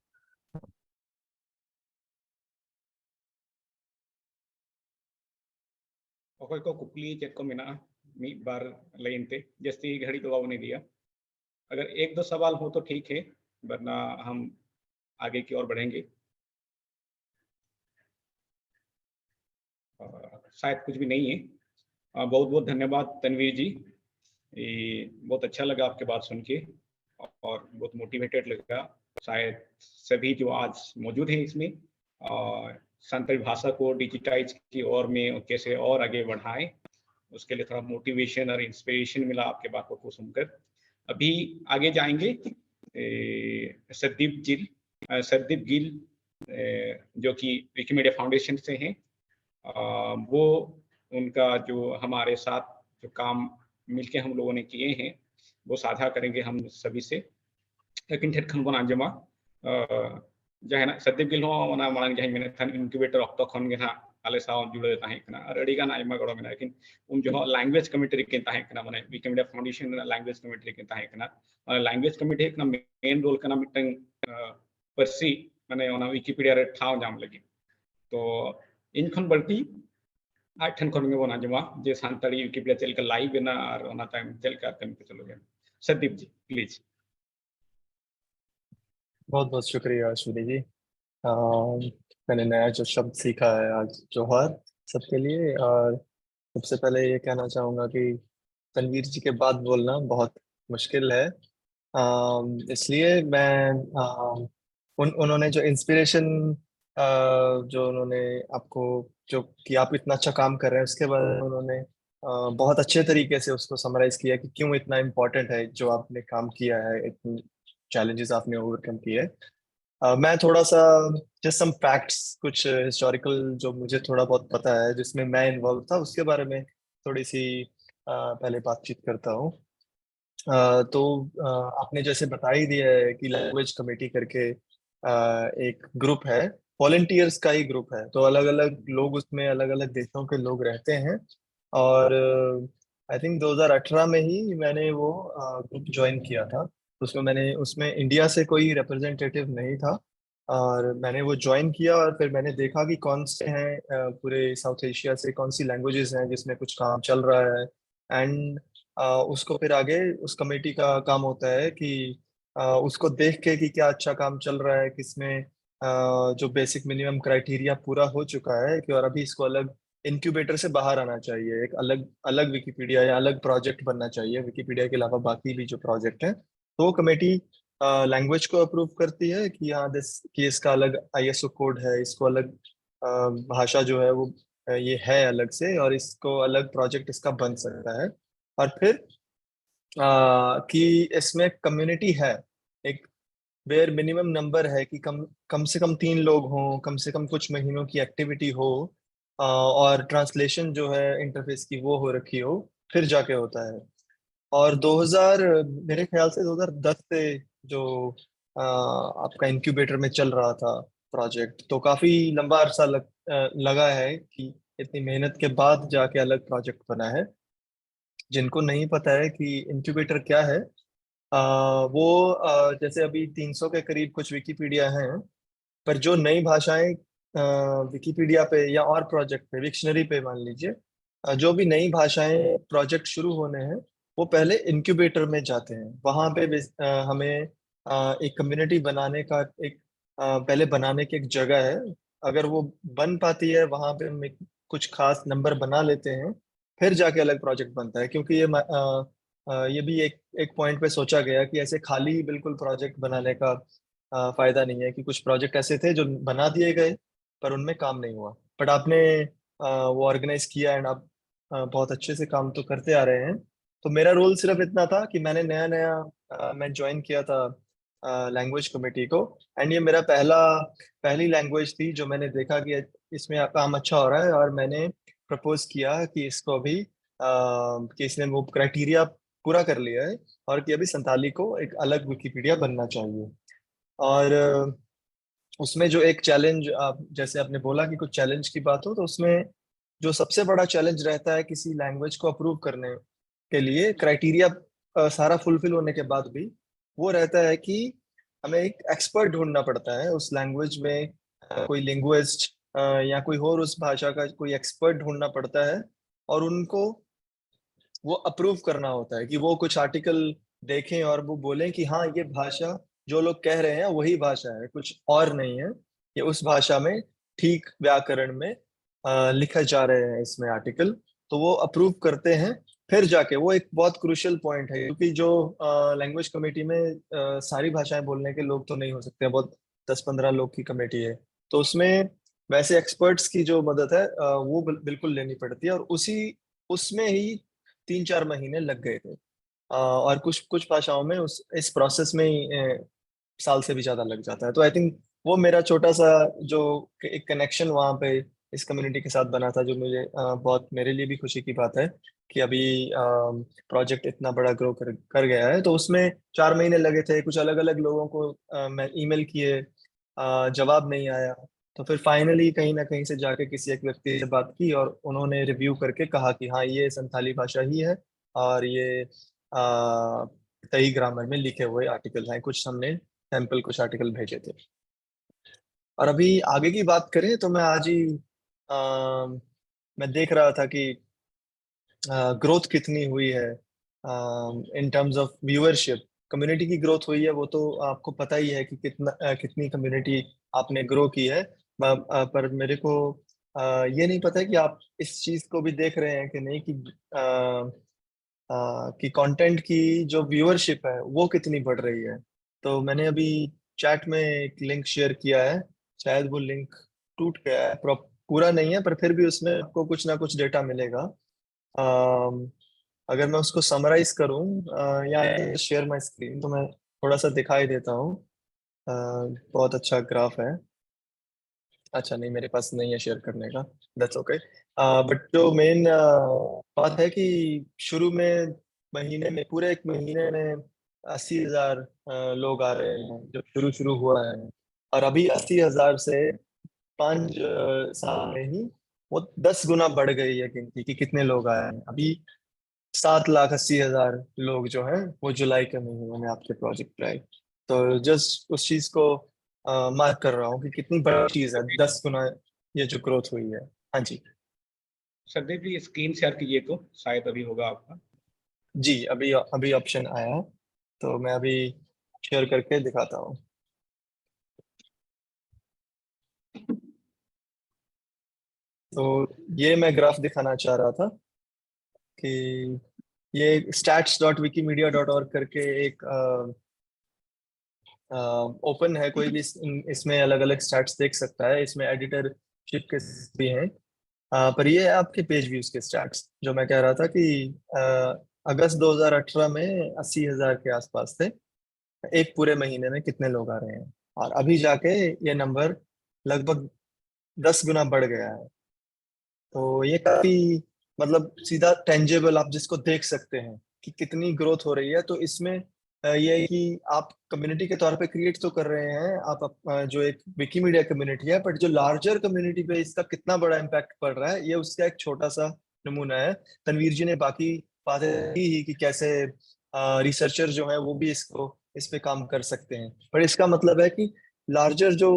Okoy ko kupli chat ko mina मीट बार लेनते जस्ती घड़ी तो नहीं दिया। अगर एक दो सवाल हो तो ठीक है, वरना हम आगे की ओर बढ़ेंगे। शायद कुछ भी नहीं है। बहुत बहुत धन्यवाद तनवीर जी, ये बहुत अच्छा लगा आपके बात सुन के और बहुत मोटिवेटेड लगा। शायद सभी जो आज मौजूद हैं इसमें संताली भाषा को डिजिटाइज की ओर में कैसे और आगे बढ़ाएं, उसके लिए थोड़ा मोटिवेशन और इंस्पिरेशन मिला आपके बातों को सुनकर। अभी आगे जाएंगे सददीप गिल जो कि विकिमीडिया फाउंडेशन से हैं। वो उनका जो हमारे साथ जो काम मिलके हम लोगों ने किए हैं वो साझा करेंगे हम सभी से। लेकिन ठेठ खन बना जमा जहाँ सददीप गिल हो ना मांग जहाँ मैंने था इनक्यूबेटर ऑक्टो खन के ना आले साव जुड़े ताहे कना और अड़ीगान आयमा गड़ो में, लेकिन उन जो लैंग्वेज कमिटी के ताहे कना माने विकिमीडिया फाउंडेशन लैंग्वेज कमिटी के ताहे कना और लैंग्वेज कमिटी कना मेन रोल कना मिटंग पर्सी माने ओना विकिपीडिया रे ठाव जाम लगी। तो इन खन बल्टी आज ठन खन में बना जमा जे सानताली विकिपीडिया चलकर लाइव बना और ओना टाइम चलकर कम के चलो गया। सददीप जी प्लीज। बहुत बहुत शुक्रिया अश्विनी जी। मैंने नया जो शब्द सीखा है आज, जोहार सबके लिए। और सबसे पहले ये कहना चाहूँगा कि तनवीर जी के बाद बोलना बहुत मुश्किल है, इसलिए मैं उन्होंने जो इंस्पिरेशन जो उन्होंने आपको जो कि आप इतना अच्छा काम कर रहे हैं उसके बारे में उन्होंने बहुत अच्छे तरीके से उसको समराइज किया कि क्यों इतना इम्पोर्टेंट है जो आपने काम किया है, इतने चैलेंजेस आपने ओवरकम किए। मैं थोड़ा सा जस्ट सम फैक्ट्स, कुछ हिस्टोरिकल जो मुझे थोड़ा बहुत पता है जिसमें मैं इन्वॉल्व था उसके बारे में थोड़ी सी पहले बातचीत करता हूँ। तो आपने जैसे बता ही दिया है कि लैंग्वेज कमेटी करके एक ग्रुप है, वॉलंटियर्स का ही ग्रुप है। तो अलग अलग लोग उसमें अलग अलग देशों के लोग रहते हैं। और आई थिंक 2018 में ही मैंने वो ग्रुप ज्वाइन किया था। उसमें इंडिया से कोई रिप्रेजेंटेटिव नहीं था और मैंने वो ज्वाइन किया और फिर मैंने देखा कि कौन से हैं पूरे साउथ एशिया से कौन सी लैंग्वेजेस हैं जिसमें कुछ काम चल रहा है। एंड उसको फिर आगे उस कमेटी का काम होता है कि उसको देख के कि क्या अच्छा काम चल रहा है, किसमें जो बेसिक मिनिमम क्राइटेरिया पूरा हो चुका है कि और अभी इसको अलग इंक्यूबेटर से बाहर आना चाहिए, एक अलग अलग विकिपीडिया या अलग प्रोजेक्ट बनना चाहिए विकिपीडिया के अलावा बाकी भी जो प्रोजेक्ट हैं। तो वो कमेटी लैंग्वेज को अप्रूव करती है कि हाँ कि इसका अलग आईएसओ कोड है, इसको अलग भाषा जो है वो ये है अलग से और इसको अलग प्रोजेक्ट इसका बन सकता है। और फिर कि इसमें कम्युनिटी है, एक वेयर मिनिमम नंबर है कि कम से कम 3 लोग हों, कम से कम कुछ महीनों की एक्टिविटी हो और ट्रांसलेशन जो है इंटरफेस की वो हो रखी हो, फिर जाके होता है। और 2000 मेरे ख्याल से 2010 से जो आपका इंक्यूबेटर में चल रहा था प्रोजेक्ट, तो काफी लंबा अरसा लगा है कि इतनी मेहनत के बाद जाके अलग प्रोजेक्ट बना है। जिनको नहीं पता है कि इंक्यूबेटर क्या है, वो जैसे अभी 300 के करीब कुछ विकिपीडिया हैं, पर जो नई भाषाएं विकिपीडिया पे या और प्रोजेक्ट पे विक्शनरी पे मान लीजिए, जो भी नई भाषाएं प्रोजेक्ट शुरू होने हैं वो पहले इंक्यूबेटर में जाते हैं। वहां पे हमें एक कम्युनिटी बनाने का एक पहले बनाने की एक जगह है। अगर वो बन पाती है वहां पे हम कुछ खास नंबर बना लेते हैं, फिर जाके अलग प्रोजेक्ट बनता है। क्योंकि ये भी एक पॉइंट पे सोचा गया कि ऐसे खाली बिल्कुल प्रोजेक्ट बनाने का फायदा नहीं है, कि कुछ प्रोजेक्ट ऐसे थे जो बना दिए गए पर उनमें काम नहीं हुआ। बट आपने वो ऑर्गेनाइज किया एंड आप बहुत अच्छे से काम तो करते आ रहे हैं। तो मेरा रोल सिर्फ इतना था कि मैंने नया नया मैं ज्वाइन किया था लैंग्वेज कमेटी को। एंड ये मेरा पहली लैंग्वेज थी जो मैंने देखा कि इसमें काम अच्छा हो रहा है और मैंने प्रपोज किया कि इसको अभी कि इसने वो क्राइटेरिया पूरा कर लिया है और कि अभी संताली को एक अलग विकिपीडिया बनना चाहिए। और उसमें जो एक चैलेंज, आप जैसे आपने बोला कि कुछ चैलेंज की बात हो, तो उसमें जो सबसे बड़ा चैलेंज रहता है किसी लैंग्वेज को अप्रूव करने के लिए, क्राइटेरिया सारा फुलफिल होने के बाद भी, वो रहता है कि हमें एक एक्सपर्ट ढूंढना पड़ता है उस लैंग्वेज में, कोई लिंग्विस्ट या कोई और उस भाषा का कोई एक्सपर्ट ढूंढना पड़ता है और उनको वो अप्रूव करना होता है कि वो कुछ आर्टिकल देखें और वो बोलें कि हाँ ये भाषा जो लोग कह रहे हैं वही भाषा है, कुछ और नहीं है, ये उस भाषा में ठीक व्याकरण में लिखे जा रहे हैं इसमें आर्टिकल, तो वो अप्रूव करते हैं। फिर जाके वो एक बहुत क्रूशियल पॉइंट है, क्योंकि जो लैंग्वेज कमेटी में सारी भाषाएं बोलने के लोग तो नहीं हो सकते, बहुत 10-15 लोग की कमेटी है, तो उसमें वैसे एक्सपर्ट्स की जो मदद है वो बिल्कुल लेनी पड़ती है, और उसमें ही 3-4 महीने लग गए थे। और कुछ कुछ भाषाओं में उस इस प्रोसेस में ही साल से भी ज्यादा लग जाता है। तो आई थिंक वो मेरा छोटा सा जो एक कनेक्शन वहाँ पे इस कम्युनिटी के साथ बना था, जो मुझे बहुत मेरे लिए भी खुशी की बात है कि अभी प्रोजेक्ट इतना बड़ा ग्रो कर गया है। तो उसमें 4 महीने लगे थे, कुछ अलग अलग लोगों को मैं ईमेल किए, जवाब नहीं आया, तो फिर फाइनली कहीं ना कहीं से जाके किसी एक व्यक्ति से बात की और उन्होंने रिव्यू करके कहा कि हाँ ये संथाली भाषा ही है और ये सही ग्रामर में लिखे हुए आर्टिकल हैं। कुछ हमने सैंपल कुछ आर्टिकल भेजे थे। और अभी आगे की बात करें तो मैं आज ही मैं देख रहा था कि ग्रोथ कितनी हुई है in terms of viewership. Community की ग्रोथ हुई है, वो तो आपको पता ही है कि कितनी कम्युनिटी आपने ग्रो की है। पर मेरे को ये नहीं पता है कि आप इस चीज को भी देख रहे हैं कि नहीं, कि कंटेंट की जो व्यूअरशिप है वो कितनी बढ़ रही है। तो मैंने अभी चैट में एक लिंक शेयर किया है, शायद वो लिंक टूट गया है, पूरा नहीं है, पर फिर भी उसमें आपको कुछ ना कुछ डेटा मिलेगा। अम, अगर मैं उसको समराइज करूं या शेयर माय स्क्रीन, तो मैं थोड़ा सा दिखाई देता हूँ। बहुत अच्छा ग्राफ है। अच्छा नहीं, मेरे पास नहीं है शेयर करने का, दैट्स ओके। बट जो मेन बात है कि शुरू में महीने में, पूरे एक महीने में 80,000 लोग आ रहे हैं जब शुरू शुरू हुआ है, और अभी 80,000 से 5 साल में ही वो 10 गुना बढ़ गई है गिनती कि कितने लोग आए हैं। अभी 7,80,000 लोग जो हैं वो जुलाई के महीने में आपके प्रोजेक्ट पे आए। तो जस्ट उस चीज को मार्क कर रहा हूँ कि कितनी बड़ी चीज है 10 गुना ये जो ग्रोथ हुई है। हाँ जी। संदीप जी स्क्रीन शेयर कीजिए तो शायद अभी होगा आपका। जी अभी अभी ऑप्शन आया है, तो मैं अभी शेयर करके दिखाता हूँ। तो ये मैं ग्राफ दिखाना चाह रहा था कि ये stats.wikimedia.org करके एक ओपन है, कोई भी इसमें अलग अलग स्टैट्स देख सकता है, इसमें एडिटरशिप के भी हैं। पर ये है आपके पेज व्यूज के स्टैट्स। जो मैं कह रहा था कि अगस्त 2018 में 80,000 के आसपास थे, एक पूरे महीने में कितने लोग आ रहे हैं, और अभी जाके ये नंबर लगभग 10 गुना बढ़ गया है। तो ये काफी मतलब सीधा टेंजेबल, आप जिसको देख सकते हैं कि कितनी ग्रोथ हो रही है। तो इसमें ये है कि आप कम्युनिटी के तौर पे क्रिएट तो कर रहे हैं आप जो एक विकीमीडिया कम्युनिटी है, बट जो लार्जर कम्युनिटी पे इसका कितना बड़ा इम्पैक्ट पड़ रहा है, ये उसका एक छोटा सा नमूना है। तनवीर जी ने बाकी बातें की ही कि कैसे रिसर्चर जो है वो भी इस पे काम कर सकते हैं, पर इसका मतलब है कि लार्जर जो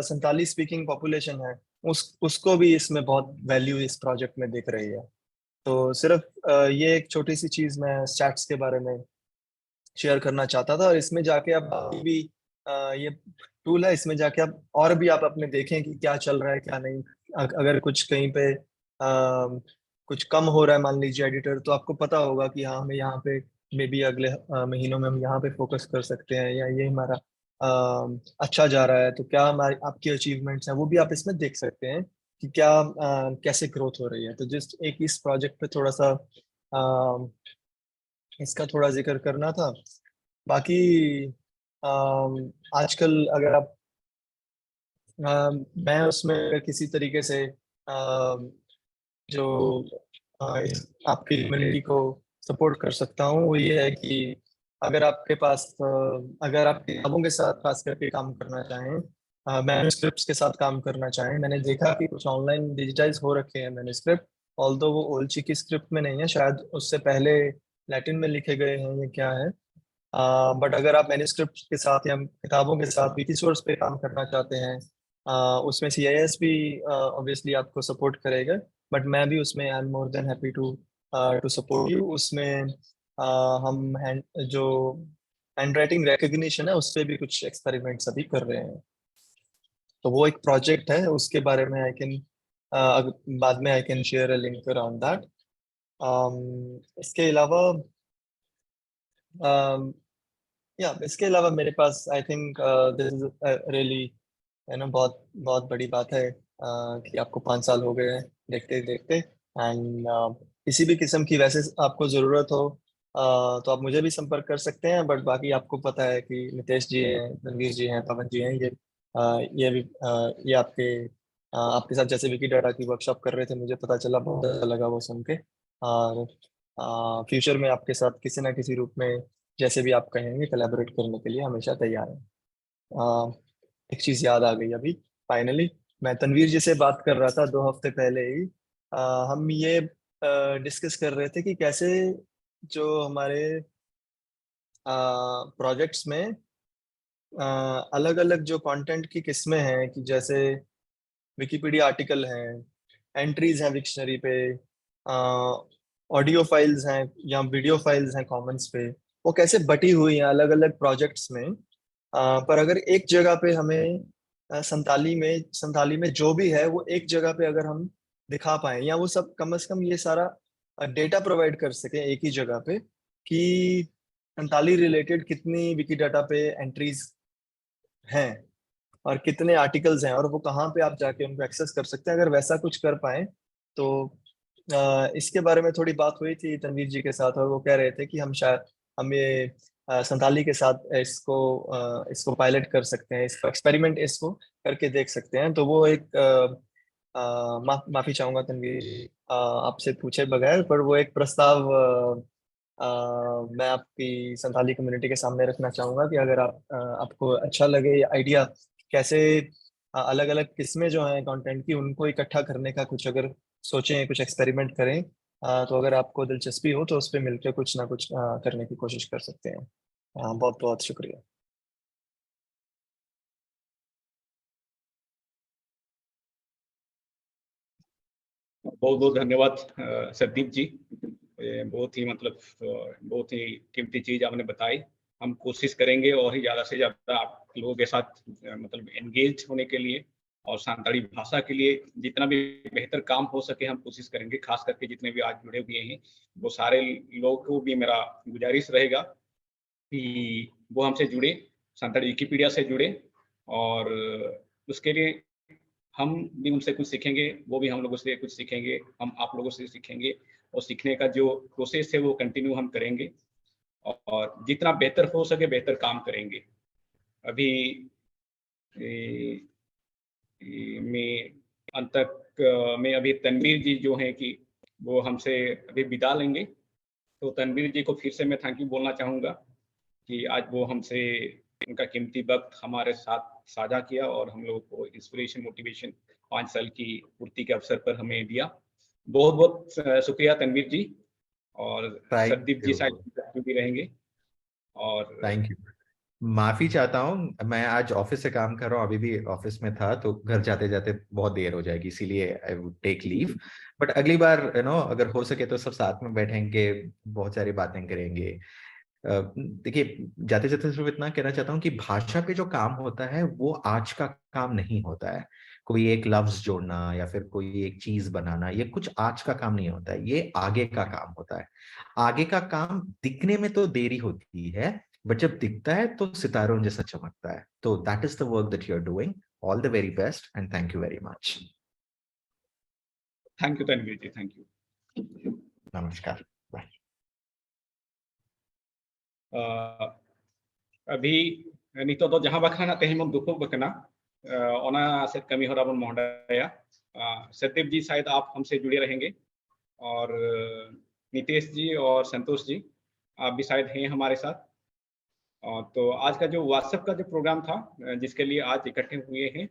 संताली स्पीकिंग पॉपुलेशन है उसको भी इसमें बहुत वैल्यू इस प्रोजेक्ट में दिख रही है। तो सिर्फ ये एक छोटी सी चीज मैं स्टैट्स के बारे में शेयर करना चाहता था। और इसमें जाके आप बाकी भी ये टूल है, इसमें जाके आप और भी आप अपने देखें कि क्या चल रहा है क्या नहीं। अगर कुछ कहीं पे कुछ कम हो रहा है मान लीजिए एडिटर, तो आपको पता होगा कि हाँ हमें यहाँ पे मे बी अगले महीनों में हम यहाँ पे फोकस कर सकते हैं, या ये हमारा अच्छा जा रहा है तो क्या हमारी आपकी अचीवमेंट्स हैं वो भी आप इसमें देख सकते हैं कि क्या कैसे ग्रोथ हो रही है। तो जस्ट एक इस प्रोजेक्ट पे थोड़ा सा इसका थोड़ा जिक्र करना था। बाकी आजकल अगर आप मैं उसमें अगर किसी तरीके से जो आपकी कम्युनिटी को सपोर्ट कर सकता हूँ वो ये है कि अगर आपके पास अगर आप किताबों के साथ खास करके काम करना चाहें, मैन्युस्क्रिप्ट्स के साथ काम करना चाहें, मैंने देखा कि कुछ ऑनलाइन डिजिटाइज हो रखे हैं मैन्युस्क्रिप्ट, ऑल्दो वो ओल्ची की स्क्रिप्ट में नहीं है, शायद उससे पहले लैटिन में लिखे गए हैं, ये क्या है। बट अगर आप मैन्युस्क्रिप्ट के साथ या किताबों के साथ विकिसोर्स पे काम करना चाहते हैं, उसमें CIS भी ऑब्वियसली आपको सपोर्ट करेगा, बट मैं भी उसमें I am more than happy to to support you. उसमें हम जो हैंड राइटिंग रिकग्निशन है उस पर भी कुछ एक्सपेरिमेंट्स अभी कर रहे हैं। तो वो एक प्रोजेक्ट है, उसके बारे में आई कैन बाद में I can share a link around that. इसके अलावा या इसके अलावा मेरे पास I think this is really, है ना, बहुत बहुत बड़ी बात है कि आपको 5 साल हो गए हैं देखते देखते। एंड किसी भी किस्म की वैसे आपको ज़रूरत हो तो आप मुझे भी संपर्क कर सकते हैं। बट बाकी आपको पता है कि नितेश जी हैं, रणवीर जी हैं, पवन जी हैं, ये भी ये आपके साथ जैसे विकी डाटा की वर्कशॉप कर रहे थे, मुझे पता चला, बहुत अच्छा लगा वो सुन के। और फ्यूचर में आपके साथ किसी ना किसी रूप में जैसे भी आप कहेंगे कोलैबोरेट करने के लिए हमेशा तैयार हैं। एक चीज याद आ गई अभी फाइनली, मैं तनवीर जी से बात कर रहा था 2 हफ्ते पहले ही। हम ये डिस्कस कर रहे थे कि कैसे जो हमारे प्रोजेक्ट्स में अलग अलग जो कंटेंट की किस्में हैं, कि जैसे विकिपीडिया आर्टिकल हैं, एंट्रीज हैं विक्शनरी पे, ऑडियो फाइल्स हैं या वीडियो फाइल्स हैं कॉमन्स पे, वो कैसे बटी हुई हैं अलग अलग प्रोजेक्ट्स में। पर अगर एक जगह पे हमें संताली में जो भी है वो एक जगह पे अगर हम दिखा पाए, या वो सब कम से कम ये सारा डेटा प्रोवाइड कर सके एक ही जगह पे, कि संताली रिलेटेड कितनी विकी डाटा पे एंट्रीज हैं और कितने आर्टिकल्स हैं और वो कहाँ पे आप जाके उनको एक्सेस कर सकते हैं, अगर वैसा कुछ कर पाए तो इसके बारे में थोड़ी बात हुई थी तनवीर जी के साथ, और वो कह रहे थे कि हम ये संताली के साथ इसको पायलट कर सकते हैं, इसको एक्सपेरिमेंट इसको करके देख सकते हैं। तो वो एक माफी चाहूंगा तनवीर आपसे पूछे बगैर, पर वो एक प्रस्ताव मैं आपकी संताली कम्युनिटी के सामने रखना चाहूंगा कि अगर आपको अच्छा लगे आइडिया, कैसे अलग अलग किस्में जो हैं कंटेंट की उनको इकट्ठा करने का कुछ अगर सोचें, कुछ एक्सपेरिमेंट करें, तो अगर आपको दिलचस्पी हो तो उस पर मिलकर कुछ ना कुछ करने की कोशिश कर सकते हैं। बहुत बहुत शुक्रिया। बहुत बहुत धन्यवाद संदीप जी। बहुत ही मतलब बहुत ही कीमती चीज आपने बताई। हम कोशिश करेंगे और ही ज्यादा से ज्यादा आप लोगों के साथ मतलब एंगेज होने के लिए और संताली भाषा के लिए जितना भी बेहतर काम हो सके हम कोशिश करेंगे। खास करके जितने भी आज जुड़े हुए हैं वो सारे लोगों को भी मेरा गुजारिश रहेगा कि वो हमसे जुड़े, संताली विकिपीडिया से जुड़े, और उसके लिए हम भी उनसे कुछ सीखेंगे, वो भी हम लोगों से कुछ सीखेंगे, हम आप लोगों से सीखेंगे, और सीखने का जो प्रोसेस है वो कंटिन्यू हम करेंगे और जितना बेहतर हो सके बेहतर काम करेंगे। अभी में अंत तक में अभी तनवीर जी जो हैं कि वो हमसे अभी विदा लेंगे, तो तनवीर जी को फिर से मैं थैंक यू बोलना चाहूँगा कि आज वो हमसे उनका कीमती वक्त हमारे साथ साझा किया और हम लोगों को इंस्पिरेशन मोटिवेशन 5 साल की पूर्ति के अवसर पर हमें दिया। बहुत बहुत शुक्रिया तनवीर जी, और संदीप जी शायद भी रहेंगे। और थैंक यू। माफी चाहता हूँ, मैं आज ऑफिस से काम कर रहा हूँ, अभी भी ऑफिस में था तो घर जाते जाते बहुत देर हो जाएगी, इसीलिए I would take leave. But अगली बार अगर हो सके तो सब साथ में बैठेंगे, बहुत सारी बातें करेंगे। देखिए, जाते जाते सिर्फ इतना कहना चाहता हूँ कि भाषा पे जो काम होता है वो आज का काम नहीं होता है। कोई एक लफ्ज जोड़ना या फिर कोई एक चीज बनाना, ये कुछ आज का काम नहीं होता है, ये आगे का काम होता है। आगे का काम दिखने में तो देरी होती है, बट जब दिखता है तो सितारों जैसा चमकता है। तो that is the work that you are doing. All the very best and thank you very much. Thank you Tanvir ji, thank you. नमस्कार, बाय। अभी नितो तो जहां बखाना तेहम दुखुक बकना ओना से कमी हो रहा महोदया। सत्यदेव जी शायद आप हमसे जुड़े रहेंगे, और नितेश जी और संतोष जी आप भी शायद हैं हमारे साथ। तो आज का जो व्हाट्सएप का जो प्रोग्राम था जिसके लिए आज इकट्ठे हुए हैं,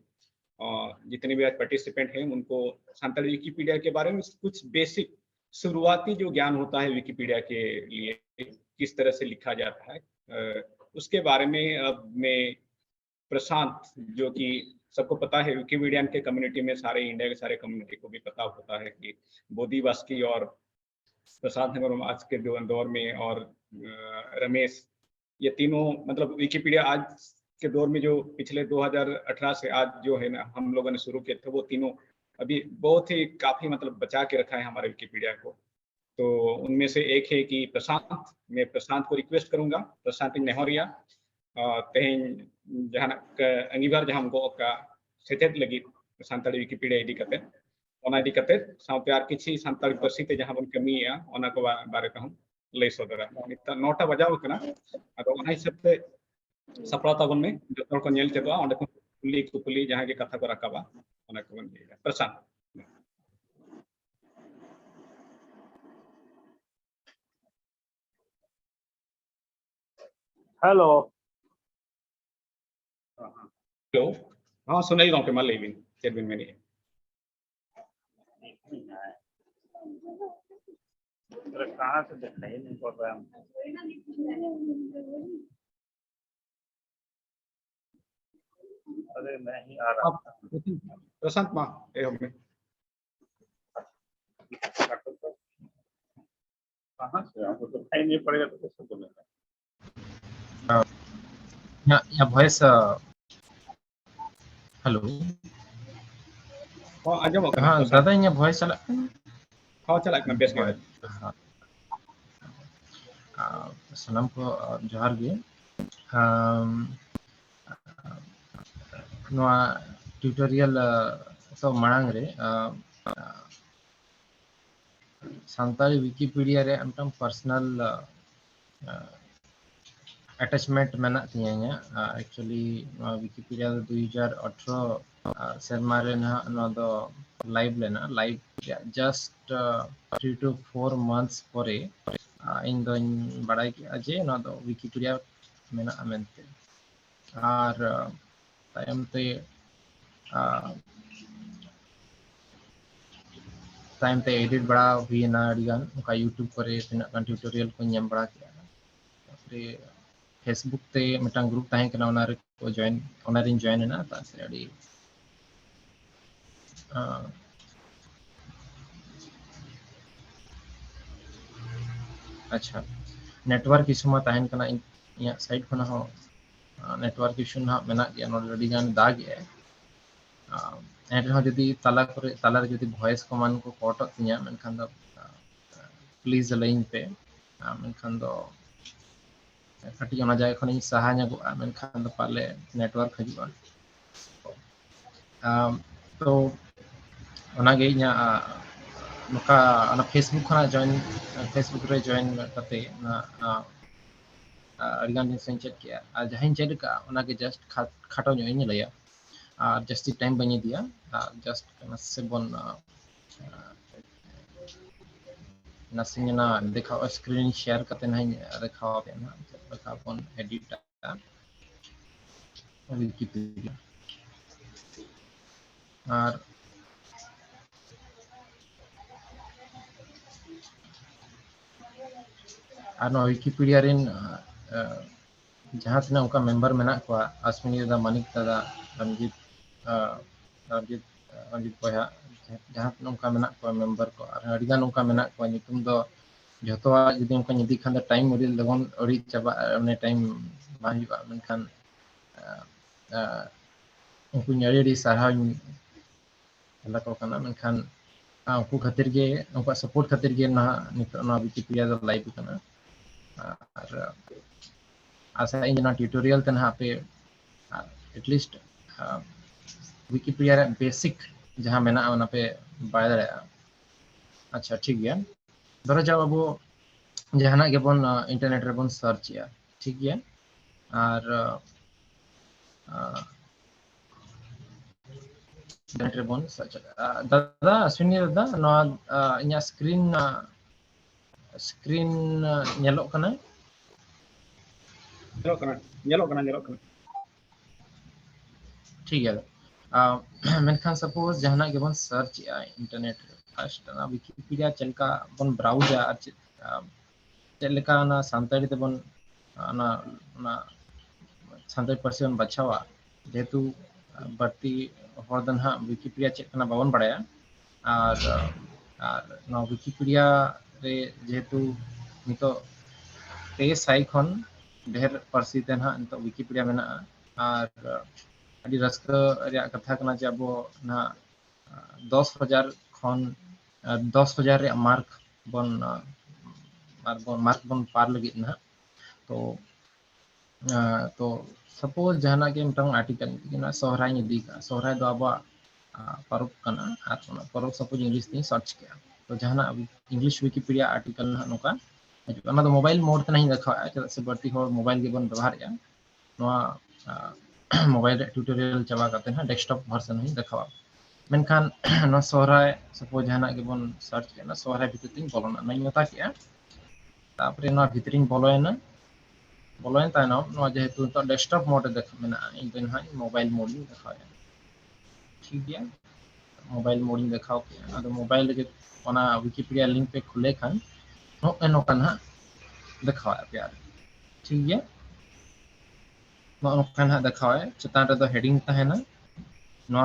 और जितने भी आज पार्टिसिपेंट हैं उनको संताली विकिपीडिया के बारे में कुछ बेसिक शुरुआती जो ज्ञान होता है विकिपीडिया के लिए, किस तरह से लिखा जाता है, उसके बारे में अब मैं प्रशांत, जो कि सबको पता है विकिपीडिया के कम्युनिटी में सारे इंडिया के सारे कम्युनिटी को भी पता होता है कि बोधी वास्की और प्रशांत हेम्ब्रम आज के दौर में और रमेश, ये तीनों मतलब विकिपीडिया आज के दौर में जो पिछले 2018 से आज जो है ना हम लोगों ने शुरू किए थे, वो तीनों अभी बहुत ही काफी मतलब बचा के रखा है हमारे विकिपीडिया को। तो उनमें से एक है कि मैं प्रशांत को रिक्वेस्ट करूंगा, प्रशांत नेहरिया तेहन जहां अंगीबार जहां हमको का सेटेट लगी सानताड़ी विकिपीडिया इदी करते ओना इदी करते साउते आर किछि सानताड़ी पार्सी ते जहां बन कमिया ओना को बारे ते हम लay सदरा नित 9टा बजाव कना अदो ओना हिसाब ते सपड़ा ताबन में जतन को नेल चेदवा ओंडे को कुली जहां के कथा को रखाबा ओना को बन प्रशांत। हेलो हेलो, हाँ सुनाई रहा हूँ मा लेविन चेडविन में नहीं कहाँ से दिखाई नहीं पड़ रहा है? अरे मैं ही आ रहा था। प्रशांत माँ ए हमें कहाँ से आपको दिखाई नहीं पड़ेगा तो कैसे बोलेगा? या वॉइस हेलो हाँ आजम हाँ दादा इन वॉइस चला हाँ चला एक बेस गया सलाम को जोहार गे नोआ ट्यूटोरियल सब मांग रे सानताली विकिपीडिया रे अमटम पर्सनल अटैचमेंट मेना तिया एक्चुअली विकिपीडिया 2018 सेरमा रे ना नो दो लाइव लेना लाइव जस्ट 3 to 4 months परे इन दो बड़ाई के अजे ना दो विकिपीडिया मेना अमेंते और तायम ते टाइम ते एडिट बड़ा हुई ना अडिगान उनका यूट्यूब पर तिना कान ट्यूटोरियल को ñam बड़ा किया तापरे फेसबुक ते मिटांग ग्रुप ताहे कना ओना रे को जॉइन ओना रिन जॉइन ना तासे अडी अच्छा नेटवर्क इशू मा ताहेन कना इया साइड खना हो नेटवर्क इशू ना मेना गया नो अडिगान दा गया एंड हो जदी ताला रे जदी वॉइस कमान को कट तिया मेनखान द प्लीज लाइन पे मेनखान दो कटी ओना जाय खनि सहा न्यागो मेनखान द पाले नेटवर्क हजुआ तो ओना गे इया नका ओना फेसबुक खना जॉइन फेसबुक रे जॉइन करते ना अडिगान दिन सेंचेट किया आ जहां चेड का ओना के जस्ट खाटो ᱧᱚᱜ ᱤᱧ ᱞᱟᱹᱭᱟ और जस्टी टाइम बनी दिया जस्ट नसे बन नसे ना देखा स्क्रीन शेयर करते नहीं देखा ना देखा बन एडिट विकिपीडिया और नो विकिपीडिया रिन जहाँ तना उनका मेंबर मेना को अश्विनी दादा मानिक दादा रंजीत बया जहाँ तना उनका मेना को मेंबर को और अडिगान उनका मेना को नितुम दो जतवा जदी उनका निदी खान टाइम उड़ी लगन उड़ी चाबा ने टाइम बाहिबा मेनखान उनको ᱧᱟᱹᱲᱤ सारहाव हला को कना मेनखान उनको खातिर गे उनका सपोर्ट खातिर गे ना नितो ना विकिपीडिया दो लाइव कना और आशा इन ना ट्यूटोरियल तन हा पे एटलीस्ट विकिपीडिया बेसिक जहां मेना ओना पे बाय दाड़ा अच्छा ठीक गया धरो जाओ अब जहाना के बन इंटरनेट रे बन सर्च या ठीक गया और इंटरनेट रे बन सर्च दादा अश्विनी दादा नो इना स्क्रीन नेलो कना ठीक है मेनखान सपोज जहाना के बन सर्च या इंटरनेट फर्स्ट ना विकिपीडिया चलका बन ब्राउजर चलका ना सांताड़ी ते बन ना सांताड़ी पर्सन बचावा जेतु बढ़ती हरदन हा विकिपीडिया चेक करना बावन बड़ाया और नो विकिपीडिया रे जेहेतु नितो 300 खन ढेर पार्सी ते ना नितो विकिपीडिया मेना और अभी रस्का रे कथा कना जे अब ना 10,000 खन 10,000 रे मार्क बन मार्क बन पार लगी ना तो सपोज जहाना के मिटang आर्टिकल ना सोहराय निदी का सोहराय दो अब परब कना आर ओना परब सपोज इंग्लिश ती सर्च के तो जहाना इंग्लिश विकिपीडिया आर्टिकल ना नोका ओना तो मोबाइल मोड ते नहीं देखा चेदा से बढ़ती हो मोबाइल के बन व्यवहार या नोआ मोबाइल ट्यूटोरियल चला करते हैं डेस्कटॉप वर्जन ही देखा मेनखान नो सोहराय सपोज जहाना के बन सर्च के ना सोहराय भितर तीन बोलना नहीं मता के तापरे ना भितरिन बोलोयना बोलोयन तायनो नो जेहेतु तो डेस्कटॉप मोड देख मेना इन दिन हाई मोबाइल मोड ही देखा ठीक है मोबाइल मोड ही देखाओ के अगर मोबाइल के ओना विकिपीडिया लिंक पे खुले खान नो एनो कना देखा प्यार ठीक है नो कना देखा चेतान रे दो हेडिंग तहना नो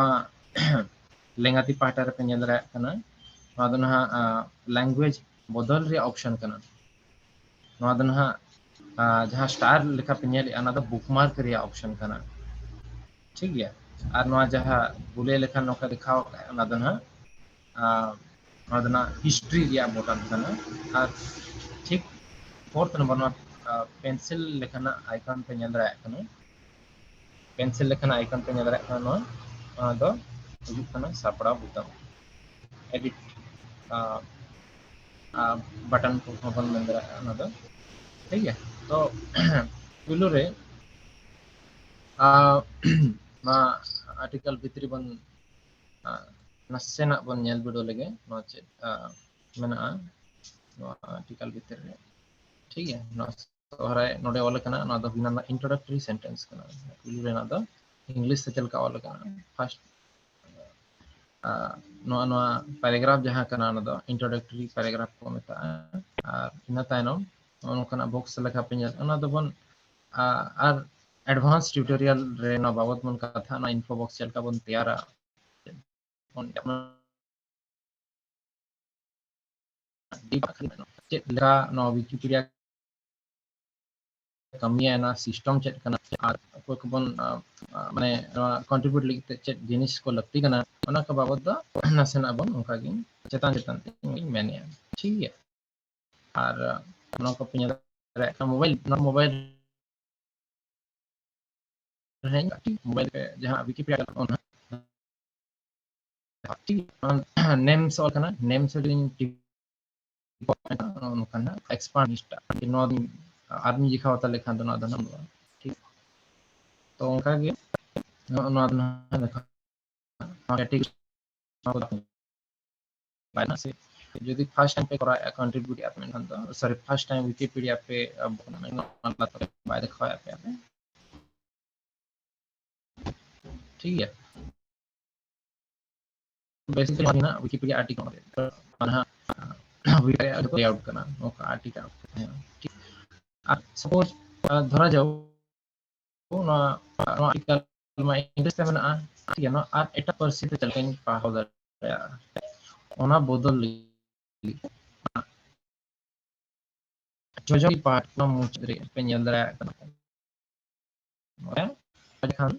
लेंगाती पाटा रे पे नेल रे कना नो दो ना लैंग्वेज बदल रे ऑप्शन कना नो दो ना जहाँ स्टार लेखा पे नेल अना दो बुकमार्क रे ऑप्शन कना ठीक है और नो जहाँ बुले लेखा नोका दिखाओ अना दो ना हिस्ट्री रे बटन कना और ठीक फोर्थ नंबर नो पेंसिल लेखना आइकन पे नेल रे कना पेंसिल लेखना आइकन पे नेल रे कना नो दो हुजुक कना सापड़ा बुतम एडिट बटन को बन मेल रे कना दो ठीक है तो पुलो रे ना आर्टिकल भितरी बन नसेना बन नेल बिडो लगे नो चे मेना नो आर्टिकल भितर रे ठीक है नो सोहराय नोडे ऑल कना नो दो बिना इंट्रोडक्टरी सेंटेंस कना पुलो रे ना दो इंग्लिश से चलका ऑल कना फर्स्ट नो पैराग्राफ जहां कना नो दो इंट्रोडक्टरी पैराग्राफ को मेता और इना तायनो ओनकना बॉक्स लेखा पे नेल ओना दो बन और एडवांस ट्यूटोरियल रे ना बाबत मन कथा ना इन्फो बॉक्स चलका बन तैयारा चेक लेखा नो विकिपीडिया कमिया ना सिस्टम चेक कना और कोई को बन माने कंट्रीब्यूट लिखते चेक जिनिस को लगती कना ओना का बाबत दा नसेना बन उनका गिन चेतान चेतान मैंने ठीक है और ओना को पिnya रे मोबाइल है मोबाइल पे जहां विकिपीडिया ओना ठीक नेम्स और कना नेम्स इन ओनकना एक्सपांड स्टार नो आदमी लिखा होता लेखा दो ना ठीक तो उनका गे नो देखा ठीक बायना से यदि फर्स्ट टाइम पे करा कंट्रीब्यूट आप में तो सॉरी फर्स्ट टाइम विकिपीडिया पे मतलब बाय देखा पे ठीक है बेसिकली ना विकिपीडिया आर्टिकल ना विकिपीडिया को लेआउट करना ओका आर्टिकल ठीक सपोज धरा जाओ नो आर्टिकल में इंग्लिश में ना ठीक है ना और एटा पर्सी ते चलके पाहो दर ओना बदल जोजो पार्ट ना मुचरे पे नेल दरा ओके खान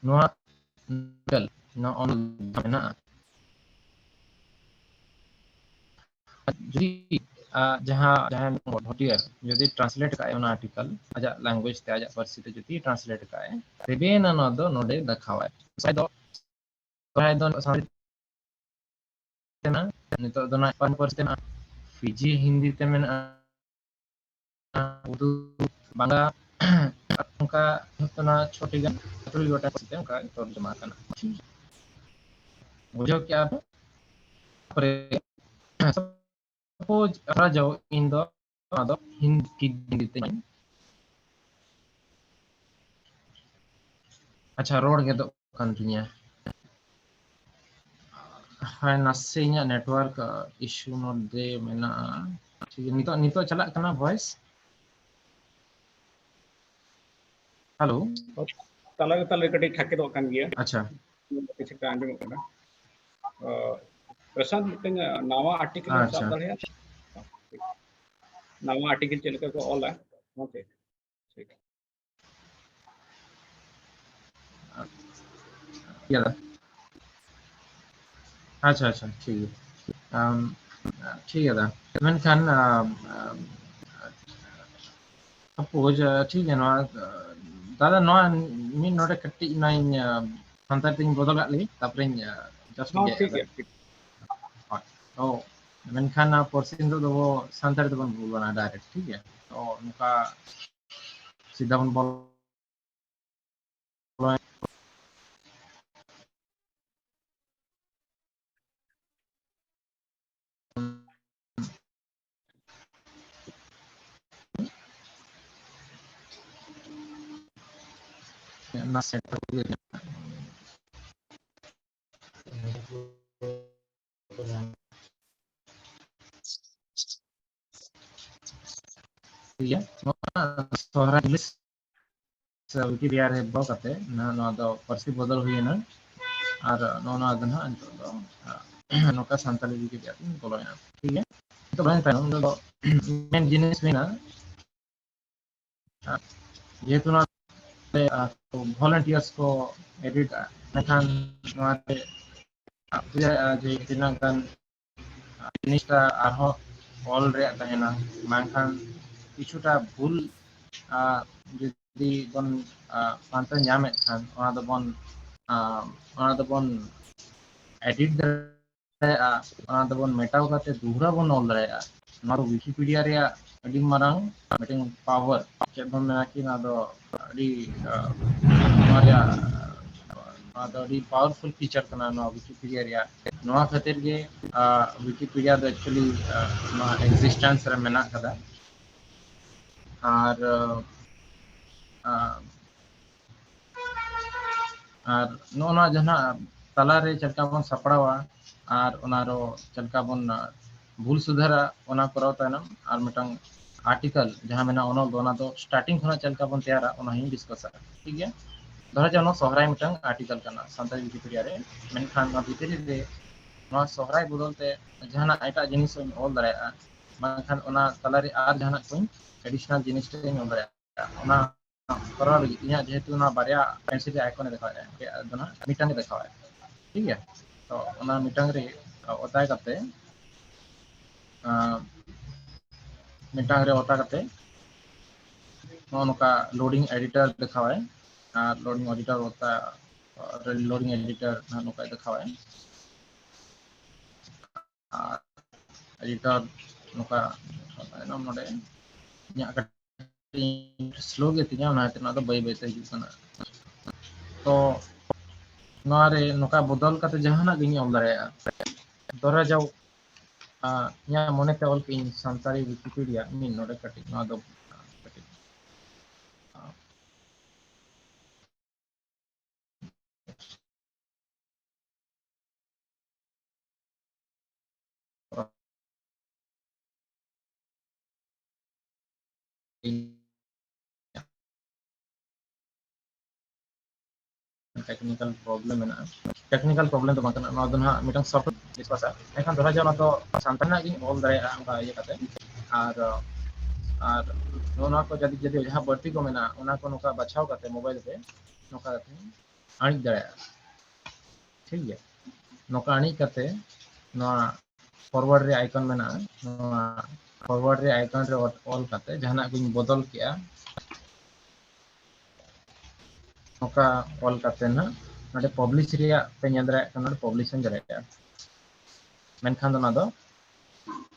नो गल ना ऑन ना जी जहां जहां भटिया यदि ट्रांसलेट का ओना आर्टिकल आजा लैंग्वेज ते आजा पर्सी ते यदि ट्रांसलेट का रेबे ना नो दो नोडे दखावा साइ दो ना नितो दो ना पन पर्सी ना फिजी हिंदी ते में उर्दू बांग्ला उनका उतना छोटी गन छोटी गोटा पर्सी उनका तर्जुमा करना बुझो क्या सपोज आ जाओ इन दो हिंदी ते अच्छा रोड के दो कंटिन्यू हाय नसे ᱤᱧᱟᱹᱜ नेटवर्क इशू नोडे मेना ठीक है नितो चला कना वॉइस हेलो ताला ताला कटी ठाके दो कान गया अच्छा किसी का आंदो कना प्रशांत मिटन नवा आर्टिकल साब अच्छा दाड़े नवा आर्टिकल चेक को ऑला ओके ठीक या अच्छा अच्छा ठीक है ठीक है दा मेनखान सपोज ठीक है दादा मी नोडे कट्टी नाइन संतार तिंग बदल ली तापरे जस्ट हाँ गे ठीक है ठीक तो मेनखान पर्सिन दो वो संतार तो बन बोलना डायरेक्ट ठीक है तो उनका सीधा बन बोल ना सेट ठीक है सोहरा इंग्लिश विकिपीडिया रे बो कते ना नो दो पर्सी बदल हुई ना और नो ना दना दो नोका संताली विकिपीडिया तीन बोलोया ठीक है तो बन तानो दो मेन जिनिस में ना जेहेतु ना volunteers को एडिट नखान नोते जे तिना kan जिनिसटा आरो ऑल रे तहेना मानखान किछुटा भूल जुदी बन पांते ᱧᱟᱢᱮᱫ Khan ona do bon edit दाड़ेया ona do bon मेटाव काते दुहरा बन ऑल दाड़ेया नोर विकिपीडिया रे अडी मारांग मिटिंग पावर चेक बन मेना कि ना दो अडी मारिया अडी पावरफुल फीचर कना नो विकिपीडिया रे नोआ खातिर गे विकिपीडिया दो एक्चुअली नो एग्जिस्टेंस रे मेना कदा और नोना जहां तला रे चलका बन सपड़ावा और ओनारो चलका बन भूल सुधारा ओना करो तनम और मिटंग आर्टिकल जहां मेना ओनो दोना तो स्टार्टिंग खना चलका बन तैयारा ओना ही डिस्कस ठीक है धरा जानो सोहराय मिटंग आर्टिकल कना संताली विकिपीडिया रे मेनखान नो भीतरी रे नो सोहराय बदलते जहां एटा जिनिस ऑल दाड़ेया मानखान ओना तला रे आर जहां कोई एडिशनल जिनिस रे ऑल दाड़ेया ओना करा लगी इना जेहेतु ना बारिया पेंसिल आइकन दिखावा है दोना मिटंग दिखावा है ठीक है तो ओना मिटंग रे ओताय करते मिटंग रे ओता करते नोका लोडिंग एडिटर दिखावा है लोडिंग एडिटर होता लोडिंग एडिटर नोका दिखावा है एडिटर नोका नाम नोडे स्लो गे तिना ना तना तो बाय बाय ते हिजु कना तो नोरे नोका बदल काते जहाना गिनी ऑल दाड़ेया दरा जाओ या मने ते ऑल किन संताली विकिपीडिया मिन नोडे कटि ना दो कटि टेक्निकल प्रॉब्लम है टेक्निकल प्रॉब्लम तो बाकना ना दना मिटन सॉफ्टवेयर डिस्कस एखान दरा जाओ ना तो संताना गिन ऑल दाड़ेया अंका ये काते और नोना को जदी जदी जहां बढ़ती को मेना ओना को नोका बचाव काते मोबाइल पे नोका आनी दाड़ेया ठीक है नोका आनी काते नोआ फॉरवर्ड रे आइकन मेना नोआ फॉरवर्ड रे आइकन रे ऑल काते जहाना को बदल किया नोका ऑल काते ना नोडे पब्लिश रे पे नेदरा कना पब्लिशिंग दाड़ेया मेनखान ना दो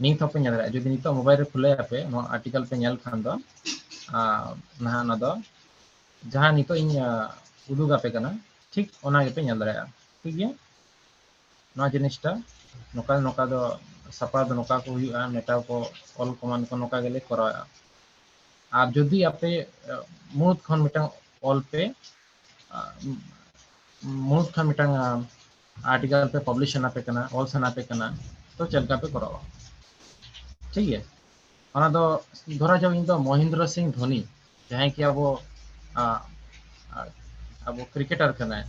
नीत होपे नेदरा जदी नीत मोबाइल रे खुले पे नो आर्टिकल पे नेल खान दो ना ना दो जहां नीतो इन उदुगा पे कना ठीक ओना के पे नेल दाड़ेया ठीक है नो जिनिसटा नोका नोका दो सपा दो नोका को हुआ मेटाव को ऑल कमांड को नोका गेले कराया और जदी आपे मूड खन मिटन ऑल पे मूड खन मिटन आर्टिकल पे पब्लिश ना पे कना ऑल सना पे कना तो चलका पे करावा ठीक है ओना दो धरा जाओ इन दो महेंद्र सिंह धोनी जहां कि अब अब क्रिकेटर कना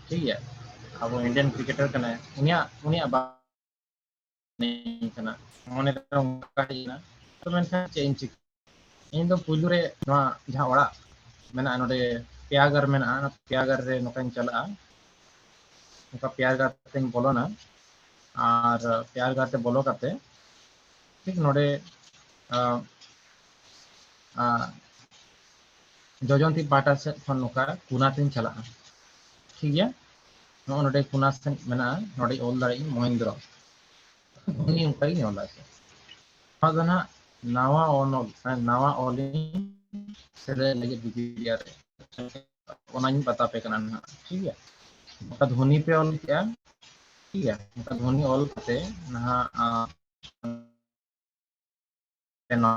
ठीक है अब इंडियन क्रिकेटर कना उनिया नहीं कना मोने का हिना तो मेनखान चेंज इन दो पुलु रे नवा जहां ओड़ा मेना नोडे प्यागर मेना प्यागर रे नोकान चला नोका प्यागर तेन बोलोना और प्यागर ते बोलो काते ठीक नोडे जजंती पाटा से खन नोका कुना तेन चला ठीक गया नोडे कुना से मेना नोडे ओल दाई महेंद्र उनी उनका ही ओला से ना नावा ओनल नावा ओलिंग से लगे विकिपीडिया रे ओनानी बता पे कना ना ठीक है उनका ध्वनि पे ऑल किया ठीक है उनका ध्वनि ऑल करते ना तेना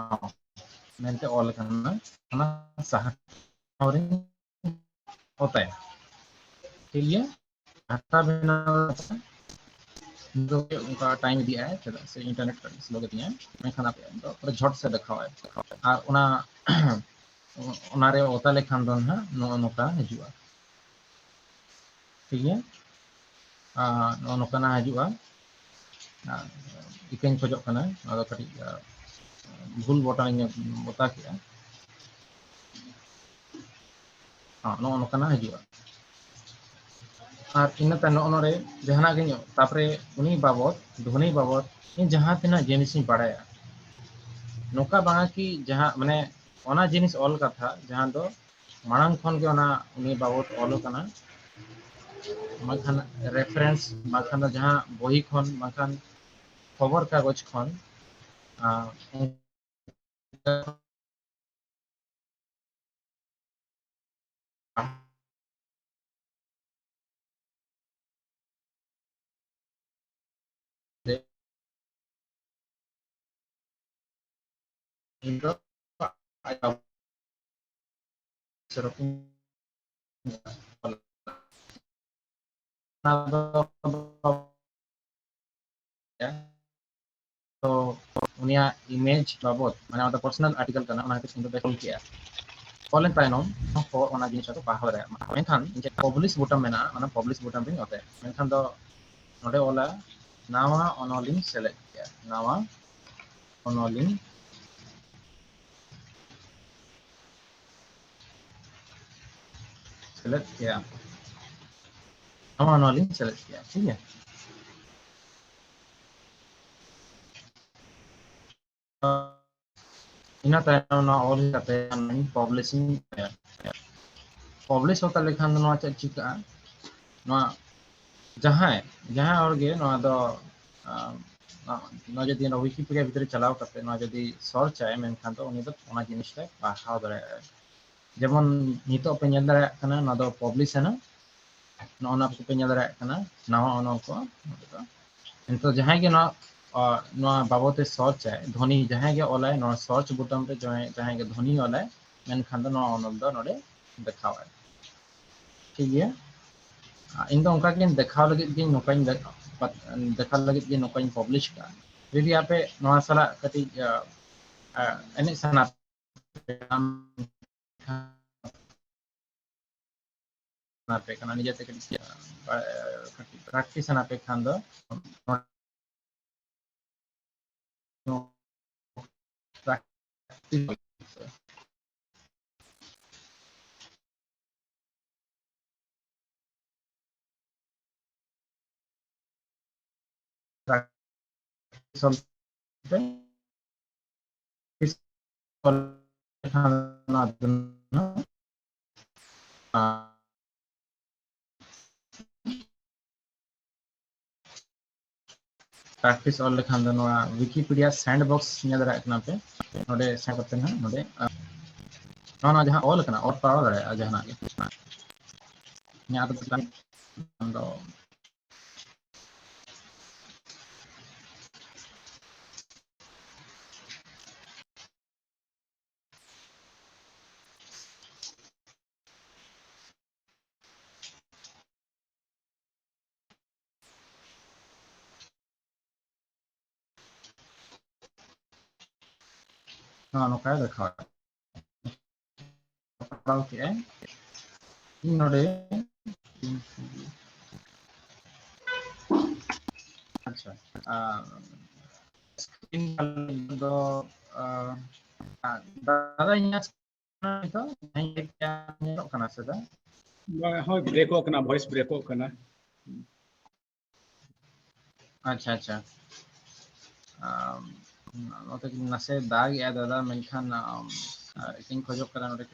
मेंटे ऑल करना ना सह और होता है ठीक है हटा बिना जो उनका टाइम दिया है चलो से इंटरनेट पर स्लो गति है मैं खाना पे तो पूरा झट से दिखावा है और उना उनारे ओता लेखान दो ना नोका हजुआ ठीक है नोका ना हजुआ इकन खोजो कना अदो कटी भूल बटन बता किया नोका ना हजुआ और इन तनोरे जहाना गे तापरे उनी बाबत ध्वनि बाबत इन जहां तना जिनिस बाड़ाया नोका बांगा कि जहां माने ओना जिनिस ऑल कथा जहां दो मांग खन के ओना उनी बाबत ऑल कना माखान रेफरेंस माखान जहां बही खन माखान खबर कागज खन इनको तो उनिया इमेज बाबत माने ओदा पर्सनल आर्टिकल करना ओना के सिंगल बेकल किया कॉलन ताइनम को ओना जिनिस को पाहर रे मेनखान जे पब्लिश बटन मेना ओना पब्लिश बटन पे होते मेनखान दो नोडे ओला नावा ओनोलिंग सेलेक्ट किया नावा ओनोलिंग सेलेक्ट किया नावा ओनोलिंग सेलेक्ट किया ठीक है ina tayo na all kate online publishing publish होता लेखान no चा चिका no जहां जहां और गे no do no जदि no wikipedia भीतर चलाओ करते no जदि सर्च आए मेनखान तो उनी तो ओना जिनिस रे पाहाव दरे जेमन नितो पे नेल दरे कना no do publish है ना no ना पे नेल दरे कना नावा ono को तो जहां के no नोआ बाबते सर्च है ध्वनि जहां के ओलाय नो सर्च बटन पे जहां के ध्वनि ओलाय मेनखान दो नो ओनल दो नोडे देखावा ठीक है इन दो उनका के देखाव लगे कि नोकाइन देखा लगे कि नोकाइन पब्लिश का यदि आपे नोआ साला कति एने सना पे कना निजे ते कति प्रैक्टिस सना पे खान दो practice solve is practice all lekhan do noa wikipedia sandbox nya dara kana pe node sa करते हैं नोडे ना जहां ऑल kana और पावर दरे जहां के nya तो plan do no का देखा पाव के नोडे अच्छा ᱫᱚ दादा ᱤᱧᱟᱹᱜ ᱱᱤᱛᱚᱜ ᱧᱮᱞᱚᱜ ᱠᱟᱱᱟ ᱥᱮ ᱫᱟ? ᱦᱳᱭ ᱵᱨᱮᱠᱚᱜ ᱠᱟᱱᱟ, ভয়েস ব্রেকᱚᱜ ᱠᱟᱱᱟ। ᱟᱪᱪᱷᱟ ᱟᱪᱪᱷᱟ। ᱱᱚᱛᱮ ᱱᱟᱥᱮ ᱫᱟᱜᱮᱜᱼᱟ ᱫᱟᱫᱟ, ᱢᱮᱱᱠᱷᱟन ᱤᱧ ᱠᱷᱚᱡᱚᱜ ᱠᱟᱱᱟ ᱱᱚᱰᱮ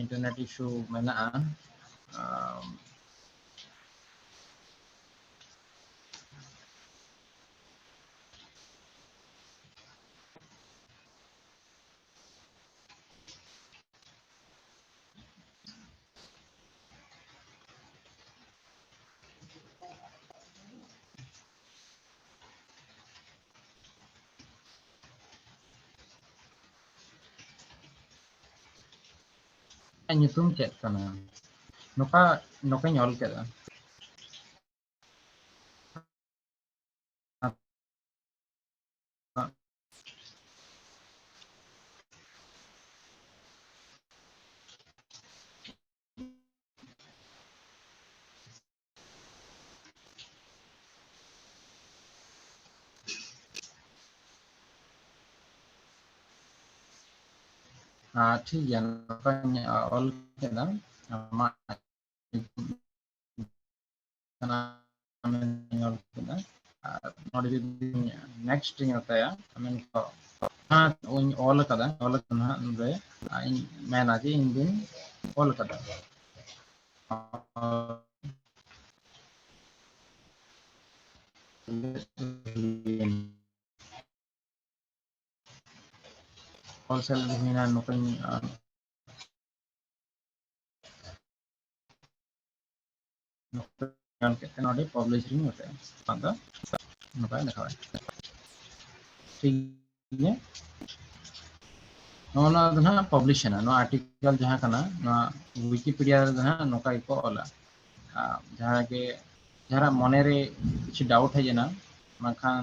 इंटरनेट इशू मेना'a। nyutum ched kana nokanya ol keda ठीक गया नokanya ol keda ama kana ol keda node jodi next ing ataya amen ko uñ ol kada node ing mena ji ing din ol kada wholesale hina nokanya node publishing होता है pada नोका लिखा है ठीक है। नोना दना publish है ना article जहां कना ना विकिपीडिया दना नोका को ओला जहां के जहां मने रे कुछ डाउट है जना माखान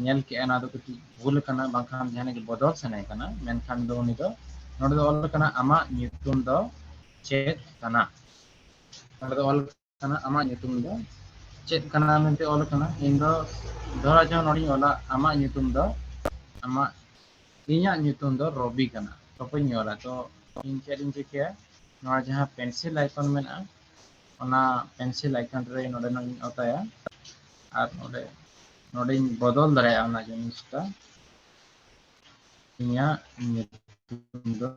नेल के ना दो कुछ भूल कना बाखान जहां के बदल सने कना मेनखान दो उनी दो नोडे दो ओल कना आमा nyutum दो चेत कना नोडे दो ओल कना आमा nyutum दो चेत कना मेनते ओल कना इन दो धरा जो नोडी ओला आमा nyutum दो आमा इnya nyutum दो रवि कना तोपኝ ओला तो इन चेदिन चिके नोआ जहां पेंसिल आइकन मेना ओना पेंसिल आइकन रे नोडे नोई ओताया और नोडे नोडे बदल दाड़ेया ओना जिनिसटा इnya nyutum दो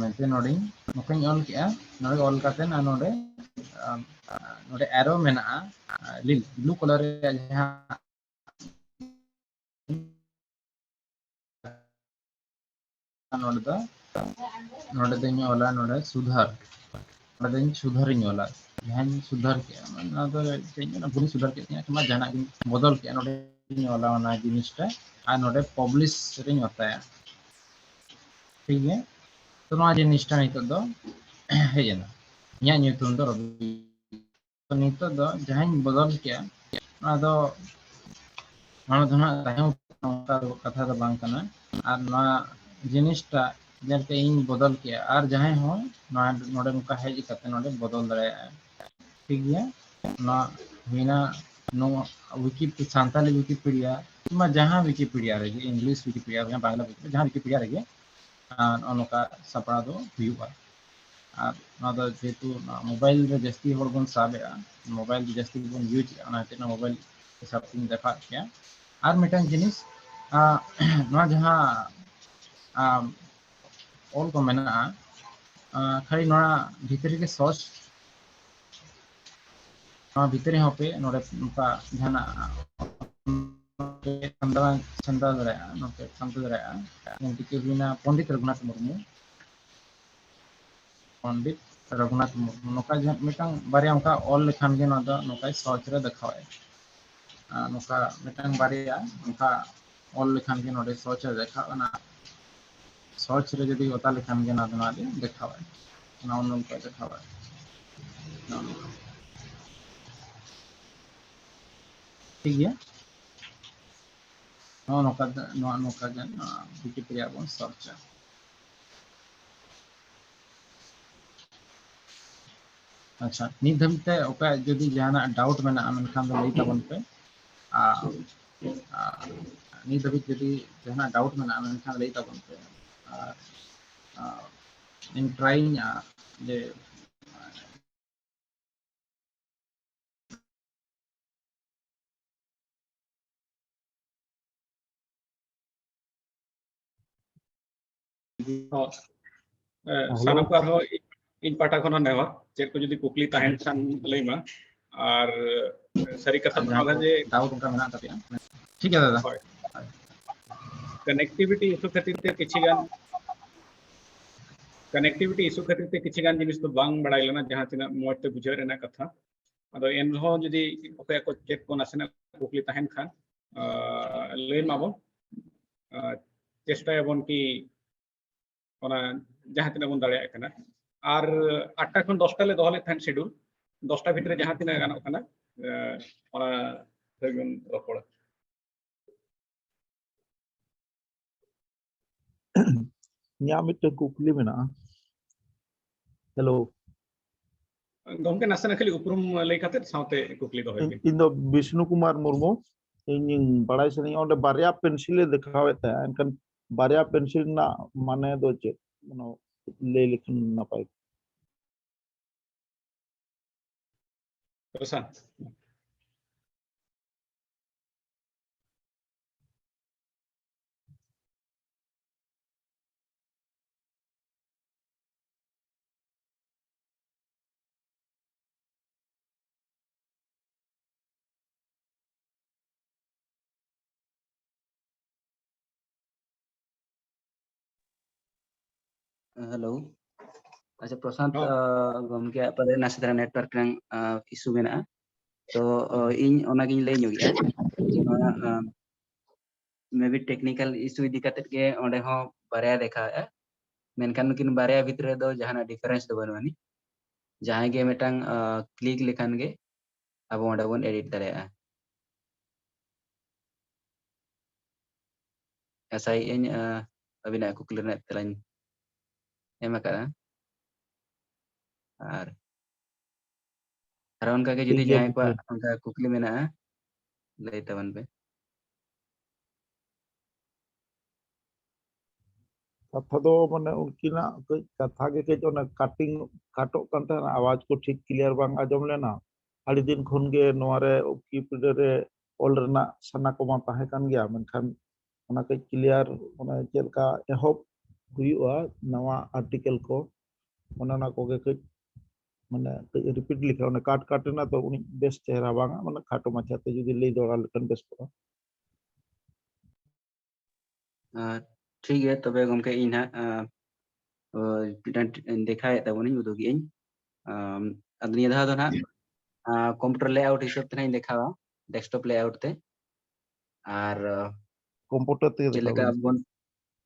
मेनते नोडे नोकኝ ओल केया नोडे ओल काते ना नोडे नोडे एरो मेना ब्लू कलर रे जहां नोडे दኝ ओला नोडे सुधार नोडे दኝ सुधारिኝ ओला जहां सुधार के ना तो ना भूल सुधार के ना जाना बदल के नोडे ओला ना जिनिसटा आ नोडे पब्लिश रिኝ ओताया ठीक है। तो ना जिनिसटा नितो दो हेजना इnya nyutum दो रवि तो नितो दो जहां बदल के ना दो कथा दो बांग कना और ना जिनिसटा जलते इन बदल के और जहां हो नोडे नुका हेज कते नोडे बदल दाड़े ठीक है ना हुईना नो विकिपीडिया सांताली विकिपीडिया मा जहां विकिपीडिया रे इंग्लिश विकिपीडिया बांग्ला विकिपीडिया जहां विकिपीडिया रे नोका सपड़ा दो हुआ और ना दो जेतु मोबाइल रे जस्ती होर बन साबेआ मोबाइल जस्ती बन यूज अनाते ना मोबाइल हिसाब से देखा क्या और मिटन जिनिस ना जहां ऑल को मेना खाली ना भीतरी के सर्च ना भीतरी हो पे नोडे नुका जहाना चंदा दरेया नोके चंदा दरेया उनके के बिना पंडित रघुनाथ मुर्मू नुका जहां मिटन बारे उनका ऑल लेखान के ना दो नुका सर्च रे देखावे नुका मिटन बारे उनका ऑल लेखान के नोडे सर्च रे देखावना सर्च रे जदी ओता लेखान के ना दना दे देखावे ना उनका देखावे ठीक है। नोका जन विकिपीडिया बन सर्च अच्छा नित धमते ओका जदि जहाना डाउट मेना मेनखान दो लई ताबन पे नित धबि जदि जहाना डाउट मेना मेनखान लई ताबन पे इन ट्राइंग जे सानम को आरो इन पाटा खन नेवा चेक को जदि कुकली ताहेन खान लैमा और सारी कथा नवा जे डाउट उनका मेना तापिया ठीक है दादा कनेक्टिविटी इशू खातिर ते किछि गान कनेक्टिविटी इशू खातिर ते किछि गान जिनिस तो बांग बड़ाई लेना जहां तिना मोज ते बुझे रेना कथा अदो एन हो जदि ओके को चेक को नासना कुकली ताहेन खान लैम माबो चेष्टा याबन की ओना जहां तिना बन दाड़े कना और 8टा खन 10टा ले दोहले थान शेड्यूल 10टा भितरे जहां तिना गानो कना ओना फेगन रपड़ Nyamit kukli mena. Hello. गमके नासना खाली उपरुम लई खातिर साउते कुकली दोहय बिन Indo Vishnu Kumar Murmu. Inying badai sani onde barya pencil dekhawet hai. Enkan barya pencil na mane do che. Le likhan na pai. Prashant hello अच्छा प्रशांत हाँ। गमके pada nasi dara network rang isu mena to ᱤᱧ ᱚᱱᱟᱜᱤᱧ ᱞᱟᱹᱭ ᱧᱚᱜᱮᱜᱼᱟ maybe technical issue ᱤᱫᱤ ᱠᱟᱛᱮᱫ ᱜᱮ ᱚᱸᱰᱮ ᱦᱚᱸ ᱵᱟᱨᱭᱟ ᱫᱮᱠᱷᱟᱣᱮᱜᱼᱟ ᱢᱮᱱᱠᱷᱟन ᱱᱩᱠᱤᱱ ᱵᱟᱨᱭᱟ ᱵᱷᱤᱛᱨᱤ ᱫᱚ ᱡᱟᱦᱟᱱᱟᱜ ᱰᱤफᱟᱨᱮন্স ᱫᱚ ᱵᱟᱹᱱᱩᱜ ᱟᱹᱱᱤᱡ ᱡᱟᱦᱟᱸᱭ ᱜᱮ ᱢᱤᱫᱴᱟᱝ ᱠᱞᱤᱠ ᱞᱮᱠᱷᱟᱱ ᱜᱮ ᱟᱵᱚ ᱚᱸᱰᱮ ᱵᱚᱱ ᱮᱰᱤᱴ ᱫᱟᱲᱮᱭᱟᱜᱼᱟ ᱟᱥᱟᱭᱮᱜ ᱟᱹᱧ ᱟᱹᱵᱤᱱᱟᱜ ᱠᱩᱠᱞᱤ ᱨᱮᱱᱟᱜ ᱛᱮᱞᱟᱧ ᱮᱢ ᱟᱠᱟᱫᱟ ᱟᱨ ᱚᱱᱠᱟ ᱜᱮ ᱡᱩᱫᱤ ᱡᱟᱦᱟᱸᱭ ᱠᱚᱣᱟᱜ ᱚᱱᱠᱟ ᱠᱩᱠᱞᱤ ᱢᱮᱱᱟᱜᱼᱟ ᱞᱟᱹᱭ ᱛᱟᱵᱚᱱ ᱯᱮ Katha do mane unkina katha ke kej ona cutting katok kan thana awaj ko thik clear bang ajom lena adi din khon ge noare Wikipedia re ol rena sana ko ma tahe kan gya menkhan ona ke clear ona chelka ehop huyu'a nawa article ko ona ko ge kej mane repeat likha ona kat na to uni best chehra bang mane khato macha te jodi lei doral kan best ko ठीक है तबे गमके इन हां देखाए तबोनी उदुगी इन अदनी धा दो ना computer layout हिसाब ते देखावा डेस्कटॉप लेआउट ते और computer te चलेका बन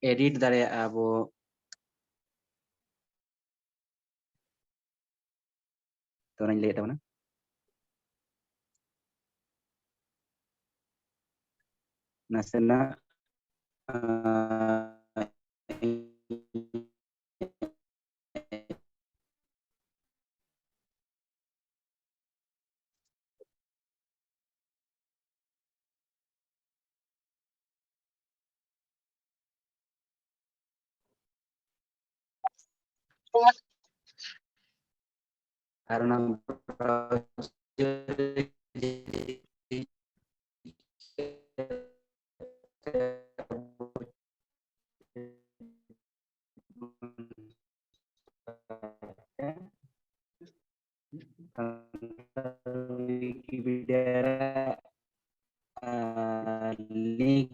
एडिट दारे अब तो नहीं लेता ना नसना karena Wikipedia link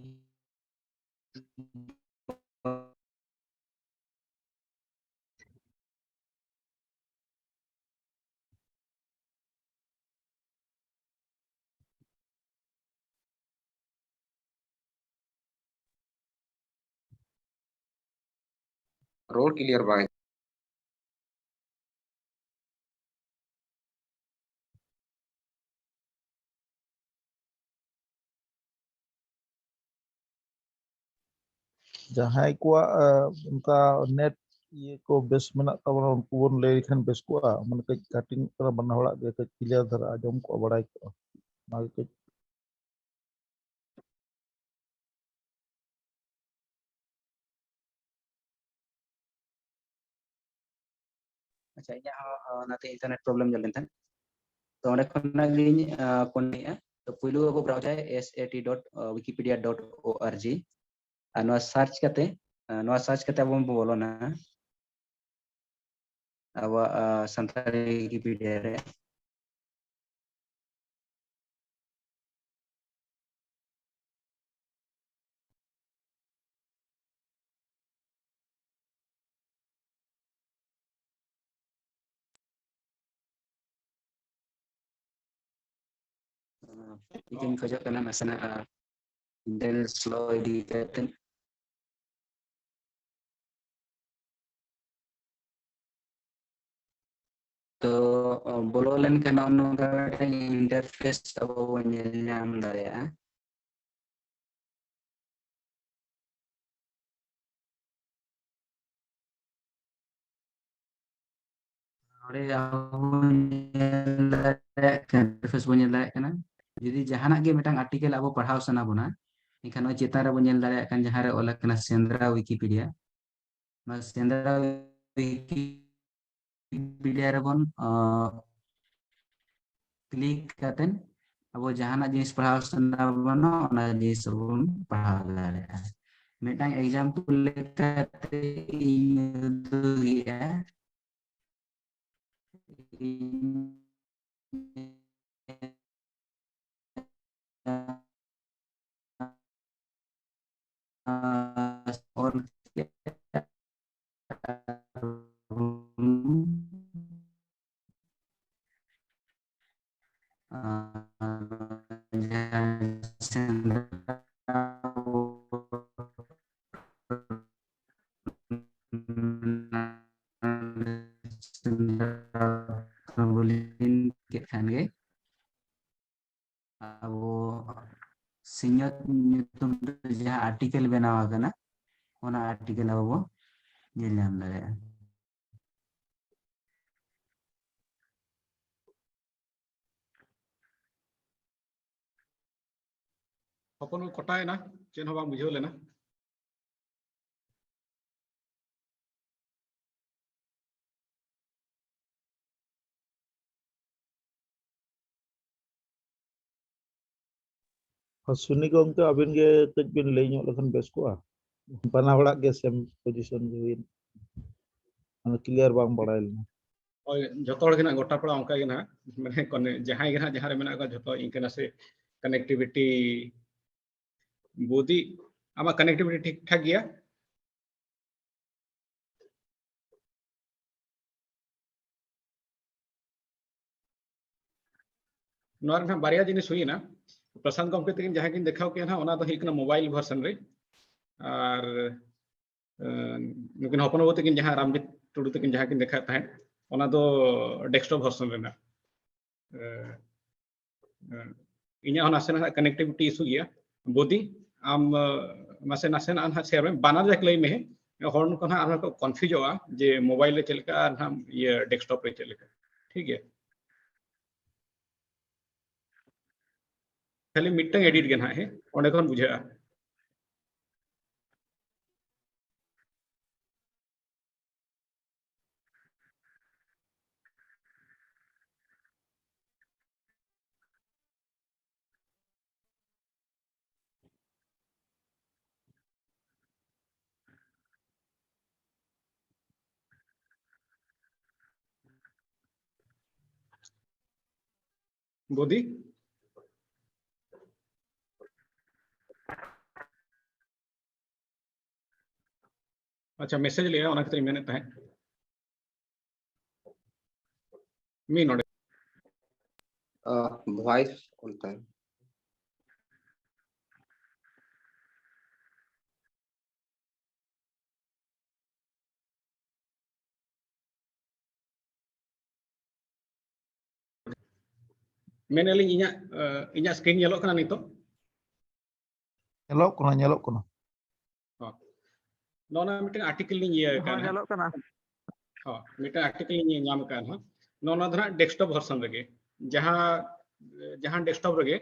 road clear by jahai ko unka net ᱤᱭᱟᱹ ᱠᱚ ᱵᱮᱥ ᱢᱮᱱᱟᱜ ᱛᱟᱵᱚᱱᱟ ᱩᱱᱠᱩ ᱵᱚᱱ ᱞᱟᱹᱭ ᱞᱮᱠᱷᱟᱱ ᱵᱮᱥ ᱠᱚᱜᱼᱟ ᱢᱟᱱᱮ ᱠᱟᱹᱡ ᱠᱟᱴᱤᱝ ᱠᱟᱱᱟ ᱵᱟᱱᱟ ᱦᱚᱲᱟᱜ ᱜᱮ ᱠᱟᱹᱡ ᱠᱞᱤᱭᱟᱨ ᱫᱷᱟᱨᱟ ᱟᱸᱡᱚᱢ ᱠᱚᱜᱼᱟ ᱵᱟᱲᱟᱭ ᱠᱚᱜᱼᱟ ᱚᱱᱟᱜᱮ ᱠᱟᱹᱡ अच्छा इᱧᱟᱹᱜ ᱦᱚᱸ ᱚᱱᱟᱛᱮ ᱤᱱᱴᱟᱨᱱᱮᱴ ᱯᱨᱚᱵᱞᱮᱢ ᱧᱮᱞ ᱞᱮᱱ ᱛᱟᱦᱮᱸ तो ᱚᱸᱰᱮ ᱠᱷᱚᱱᱟᱜ ᱜᱤᱧ ᱯᱷᱳᱱᱮᱜᱼᱟ तो ᱯᱩᱭᱞᱩ ᱟᱵᱚ ᱵᱨᱟᱩᱡᱟᱨ sat.wikipedia.org ᱟᱨ ᱱᱚᱣᱟ ᱥᱟᱨᱪ ᱠᱟᱛᱮ ᱟᱵᱚ ᱵᱚᱱ ᱵᱚᱞᱚᱱᱟ ᱟᱵᱚᱣᱟᱜ ᱥᱟᱱᱛᱟᱲᱤ ᱣᱤᱠᱤᱯᱤᱰᱤᱭᱟ ᱨᱮ ᱤᱧ ᱠᱷᱚᱡᱚᱜ ᱠᱟᱱᱟ ᱱᱟᱥᱮᱱᱟᱜ ᱤᱱᱴᱟᱨᱱᱮᱴ ᱥᱞᱳ ᱤᱫᱤ ᱠᱟᱛᱮ तो बोलो लेनखान नोंका interface abo bon ñel ñam dareya ᱚᱸᱰᱮ ᱟᱵᱚ ᱧᱮᱞ ᱫᱟᱲᱮᱭᱟᱜ ᱠᱟᱱᱟ interface bon ñel dareyak kana judi jahanak ge metang artikel abo padhaw sana bona enkan oi chetan re bon ñel dareyak kan jahan re ol kana sendra wikipedia ma sendra wikipedia re bon klik katen abo jahanak jenis padhaw sana bona ona jenis bon padhaw dareya metang example lekate iñu dugia और bolin ke kan ge abo sinyot nyutum jaha artikel benaw akana ona artikel abo ñel ñam dareya ᱦᱚᱯᱚᱱ ᱠᱚᱴᱟᱭᱮᱱᱟ ᱪᱮᱫ ᱦᱚᱸ ᱵᱟᱝ ᱵᱩᱡᱷᱟᱹᱣ ᱞᱮᱱᱟ ᱥᱩᱱᱤ ᱜᱚᱝᱠᱮ ᱟᱵᱤᱱ ᱜᱮ ᱠᱟᱹᱡ ᱵᱤᱱ ᱞᱟᱹᱭ ᱧᱚᱜ ᱞᱮᱠᱷᱟᱱ ᱵᱮᱥ ᱠᱚᱜᱼᱟ ᱵᱟᱱᱟ ᱦᱚᱲᱟᱜ ᱜᱮ ᱥᱮᱢ ᱯᱚᱡᱤᱥᱚᱱ ᱜᱮ ᱦᱩᱭᱱᱟ ᱢᱟᱱᱮ ᱠᱞᱤᱭᱟᱨ ᱵᱟᱝ ᱵᱟᱲᱟᱭ ᱞᱮᱱᱟ ᱳᱭ ᱡᱚᱛᱚ ᱦᱚᱲ ᱜᱮ ᱱᱟᱜ ᱜᱚᱴᱟ ᱯᱟᱲᱟ ᱚᱱᱠᱟ ᱜᱮ ᱱᱟᱜ ᱢᱟᱱᱮ ᱠᱚᱱᱮ ᱡᱟᱦᱟᱸᱭ ᱜᱮ ᱱᱟᱜ ᱡᱟᱦᱟᱸ ᱨᱮ ᱢᱮᱱᱟᱜ ᱠᱚᱣᱟ ᱡᱚᱛᱚ ᱤᱱᱠᱟᱹ ᱱᱟᱥᱮ ᱠᱟᱱᱮᱠᱴᱤᱵᱷᱤᱴᱤ ᱵᱩᱫᱤ ᱟᱢᱟᱜ ᱠᱟᱱᱮᱠᱴᱤᱵᱷᱤᱴᱤ ᱴᱷᱤᱠ ᱴᱷᱟक ᱜᱮᱭᱟ ᱱᱚᱣᱟ ᱨᱮᱱᱟᱜ ᱵᱟᱨᱭᱟ ᱡᱤᱱᱤᱥ ᱦᱩᱭᱱᱟ ᱯᱨᱚᱥᱟᱱᱛ ᱜᱚᱢᱠᱮ ᱛᱟᱹᱠᱤᱱ ᱡᱟᱦᱟᱸ ᱠᱤᱱ ᱫᱮᱠᱷᱟᱣ ᱠᱮᱜᱼᱟ ᱱᱟᱜ ᱚᱱᱟ ᱫᱚ ᱦᱩᱭᱩᱜ ᱠᱟᱱᱟ ᱢᱳᱵᱟᱭᱤᱞ ᱵᱷᱟᱨᱥᱚᱱ ᱨᱮ ᱟᱨ ᱱᱩᱠᱤᱱ ᱦᱚᱯᱚᱱ ᱵᱟᱹᱵᱩ ᱛᱟᱹᱠᱤᱱ ᱡᱟᱦᱟᱸ ᱨᱟᱢᱡᱤᱛ ᱴᱩᱰᱩ ᱛᱟᱹᱠᱤᱱ ᱡᱟᱦᱟᱸ ᱠᱤᱱ ᱫᱮᱠᱷᱟᱣᱮᱫ ᱛᱟᱦᱮᱸᱫ ᱚᱱᱟ ᱫᱚ ᱰᱮᱥᱠᱴᱚᱯ ᱵᱷᱟᱨᱥᱚᱱ ᱨᱮᱱᱟᱜ ᱤᱧᱟᱹᱜ ᱦᱚᱸ ᱱᱟᱥᱮᱱᱟᱜ ᱠᱟᱱᱮᱠᱴᱤᱵᱷᱤᱴᱤ ᱤᱥᱩ ᱜᱮᱭᱟ ᱵᱚᱫᱤ ᱟᱢ ᱢᱟᱥᱮ ᱱᱟᱥᱮᱱᱟᱜ ᱦᱟᱸᱜ ᱥᱮᱭᱟᱨ ᱢᱮ ᱵᱟᱱᱟᱨ ᱡᱟᱠ ᱞᱟᱹᱭ ᱢᱮ ᱦᱚᱲ ᱠᱚ ᱱᱟᱜ ᱟᱨᱦᱚᱸ ᱠᱚ ᱠᱚᱱᱯᱷᱤᱭᱩᱡᱚᱜᱼᱟ ᱡᱮ ᱢᱳᱵᱟᱭᱤᱞ ᱨᱮ ᱪᱮᱫ ᱞᱮᱠᱟ ᱟᱨ ᱱᱟᱜ ᱤᱭᱟᱹ ᱰᱮᱥᱠᱴᱚᱯ ᱨᱮ ᱪᱮᱫ ᱞᱮᱠᱟ ᱴᱷᱤक ᱜᱮᱭᱟ खाली मिट्टन एडिट के ना है ओंडे खन बुझा बोधी अच्छा मैसेज लिया ओना खतरी मेहनत है मी नोडे वॉइस बोलता है मैंने लिंग इन्या इन्या स्क्रीन येलो कना नितो ñelok kono नोना मीटिंग आर्टिकल नहीं ये हाँ करना नेलोग कना हाँ मीटिंग आर्टिकल नहीं नाम करना नोना धरा डेस्कटॉप वर्जन रगे जहां जहां डेस्कटॉप रगे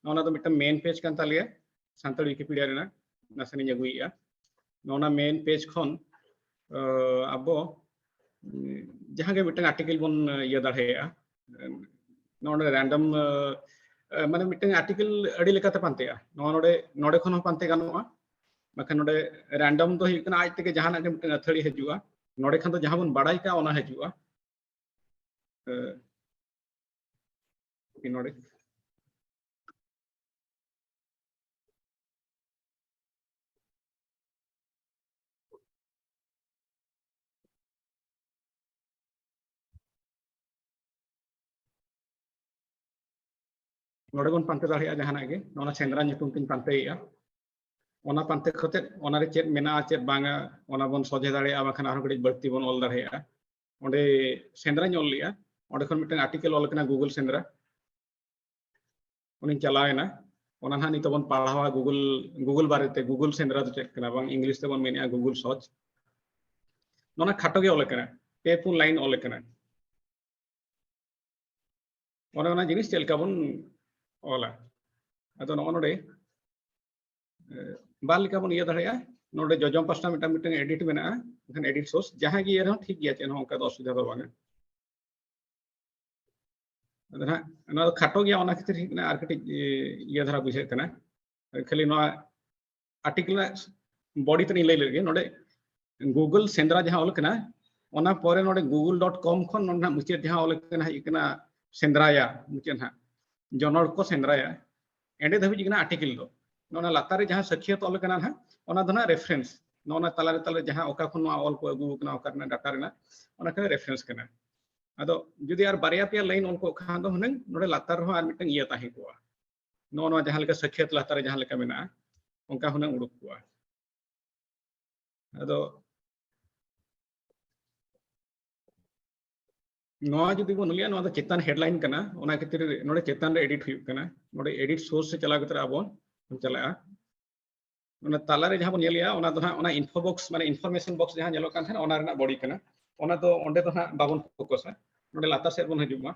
नोना तो मीटिंग मेन पेज कान तालिया सांताल विकिपीडिया रेना नासनी जगुइया नोना मेन पेज खन अब जहां के मीटिंग आर्टिकल बन ये दाढ़ेया नोना रैंडम माने मीटिंग आर्टिकल अड़ी लेकाते पांतेया नोडे नोडे खन हो पांते गानोआ मखन नोडे रैंडम तो हिकना आज तक जहां के मीटिंग अथड़ी हजुआ नोडे खान तो जहां बन बाड़ाई का ओना हजुआ नोडे नोडे बन पांते दाढ़ेया जहां के नोना सेंद्रा nyutum tin पांतेया ओना पांते खते ओना रे चेत मेना चेत बांगा ओना बन सोजे दाढ़ेया बाखन आरो गड़ी बढ़ती बन ऑल दाढ़ेया ओंडे सेंद्रा ऑल लिया ओंडे खन मिटन आर्टिकल ऑल कना गूगल सेंद्रा उनी चलावेना ओना ना नितो बन पढ़ावा गूगल बारेते गूगल सेंद्रा तो चेक कना बांग इंग्लिश ते बन मेनिया गूगल सर्च नोना खाटो गे ऑल कना पे पुन लाइन ऑल कना ओना जिनिस चेलका बन ऑला अदो नोडे बाल लिका बन ये दाढ़ेया नोडे जजम पास्टा मिटन मिटन एडिट मेना एखन एडिट सोर्स जहां गी ये रहो ठीक गया चेन होंका असुविधा दो बांगा अदना ना खाटो गया ओना खतिर हिकना आर कटी ये धरा बुझे कना खाली ना आर्टिकल बॉडी तनी लई लेगे नोडे गूगल सेंद्रा जहां ऑल कना ओना परे नोडे google.com खन नोना मुचे जहां ऑल कना हिकना सेंद्राया मुचे ना जनर को सेंद्राया एंडे धबी जिकना आर्टिकल दो नोना लातारे जहां सखियत ऑल कना ना ओना दना रेफरेंस नोना तालारे ताले जहां ओका खन ऑल को अगु कना ओका ना डाटा रेना ओना का रेफरेंस कना अदो जुदी यार बारिया पे लाइन उनको खान दो हनंग नोडे लातार हो आर मिटन इया ताही कोआ नो जहां लेका सखियत लातारे जहां लेका मेना उनका हनंग उडुक कोआ अदो नोआ जुदी बन लिया नोआ चेतन हेडलाइन कना ओना खातिर नोडे चेतन रे एडिट हुई कना नोडे एडिट सोर्स से चला कतर आबो चला ओना तालारे जहां बन लिया ओना तो ओना इन्फो बॉक्स माने इन्फॉर्मेशन बॉक्स जहां जेलो कान था ओना रेना बॉडी कना ओना तो ओंडे तो बाबन फोकस है नोडे लातार सेट बन हजुमा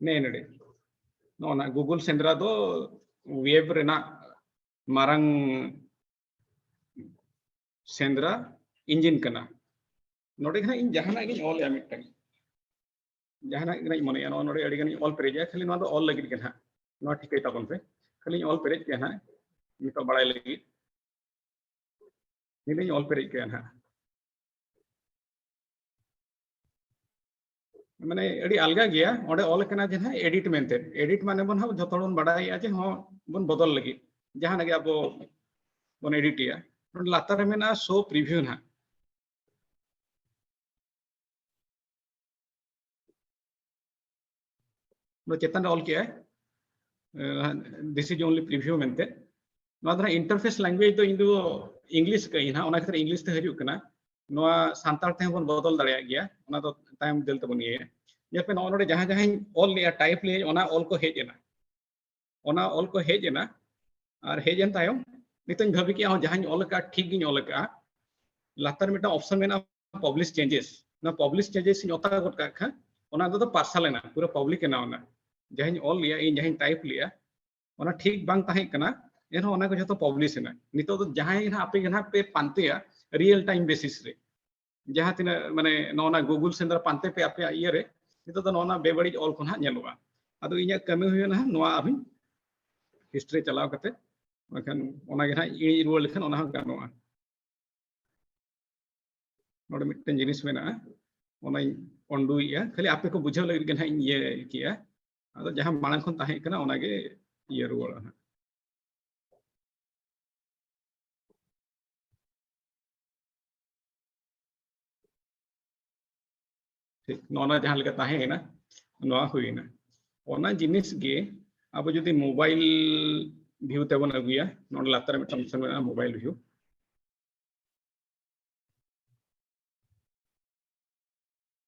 ने नडे नोना गूगल सेंद्रा दो वेब रेना मारंग सेंद्रा इंजिन कना नोडे खना इन जहाना गिन ऑल या मिटन जहाना गिन मने या नोडे अडी गन ऑल पेरेज खाली नो ऑल लगित कना नो ठीकई ताबन पे खाली ऑल पेरेज के ना मितो बड़ाई लगी निले ऑल पेरेज के ना माने अडी अलगा गया ओडे ऑल कना जहां एडिट मेनते एडिट माने बन हम जतोड़न बड़ाई आजे हो बन बदल लगी जहां लगे अब बन एडिट या लातार मेना शो प्रीव्यू ना नो चेतन ऑल किया दिस इज ओनली प्रीव्यू मेनते नो दरा इंटरफेस लैंग्वेज दो इंदो इंग्लिश कई ना ओना खातिर इंग्लिश ते हजू कना नोआ सांताल ते बन बदल दाड़िया गया ओना तो टाइम दिल तबन ये ये पे नोडे जहां जहां ऑल लिया टाइप ले ओना ऑल को हेजेना ओना ऑल को हेजेना और हेजन तायम नितन भाबी कि जहां ऑल का ठीक गिन ऑल का लातार मिटा ऑप्शन मेना पब्लिश चेंजेस ना पब्लिश चेंजेस नोता गट का खा ओना तो पार्सल ना पूरा पब्लिक ना ओना जहां ऑल लिया इन जहां टाइप लिया ओना ठीक बांग ताहे कना एन ओना को जतो पब्लिश ना नितो तो जहां ना आपे ना पे पांतेया रियल टाइम बेसिस रे जहां तिना माने नोना गूगल सेंदर पांते पे आपे ये रे नितो तो नोना बेबड़ी ऑल को ना नेलवा अदो इnya कमी हुयना नोआ अभी हिस्ट्री चलाव कते मखन ओना गे ना इ रुवा लेखन ओना गानोआ नोडे मिटन जिनिस मेना ओना ओंडुइया खाली आपे को बुझाव लगी ना ये किया अदो जहां मांग खन ताहे कना ओना गे ये रुवा ना ठीक नोना जहां लेका ताहे ना नोआ हुइना ओना जिनिस गे अब जदि मोबाइल व्यू ते बन अगुया नोडे लातार मिटन ऑप्शन मेना मोबाइल व्यू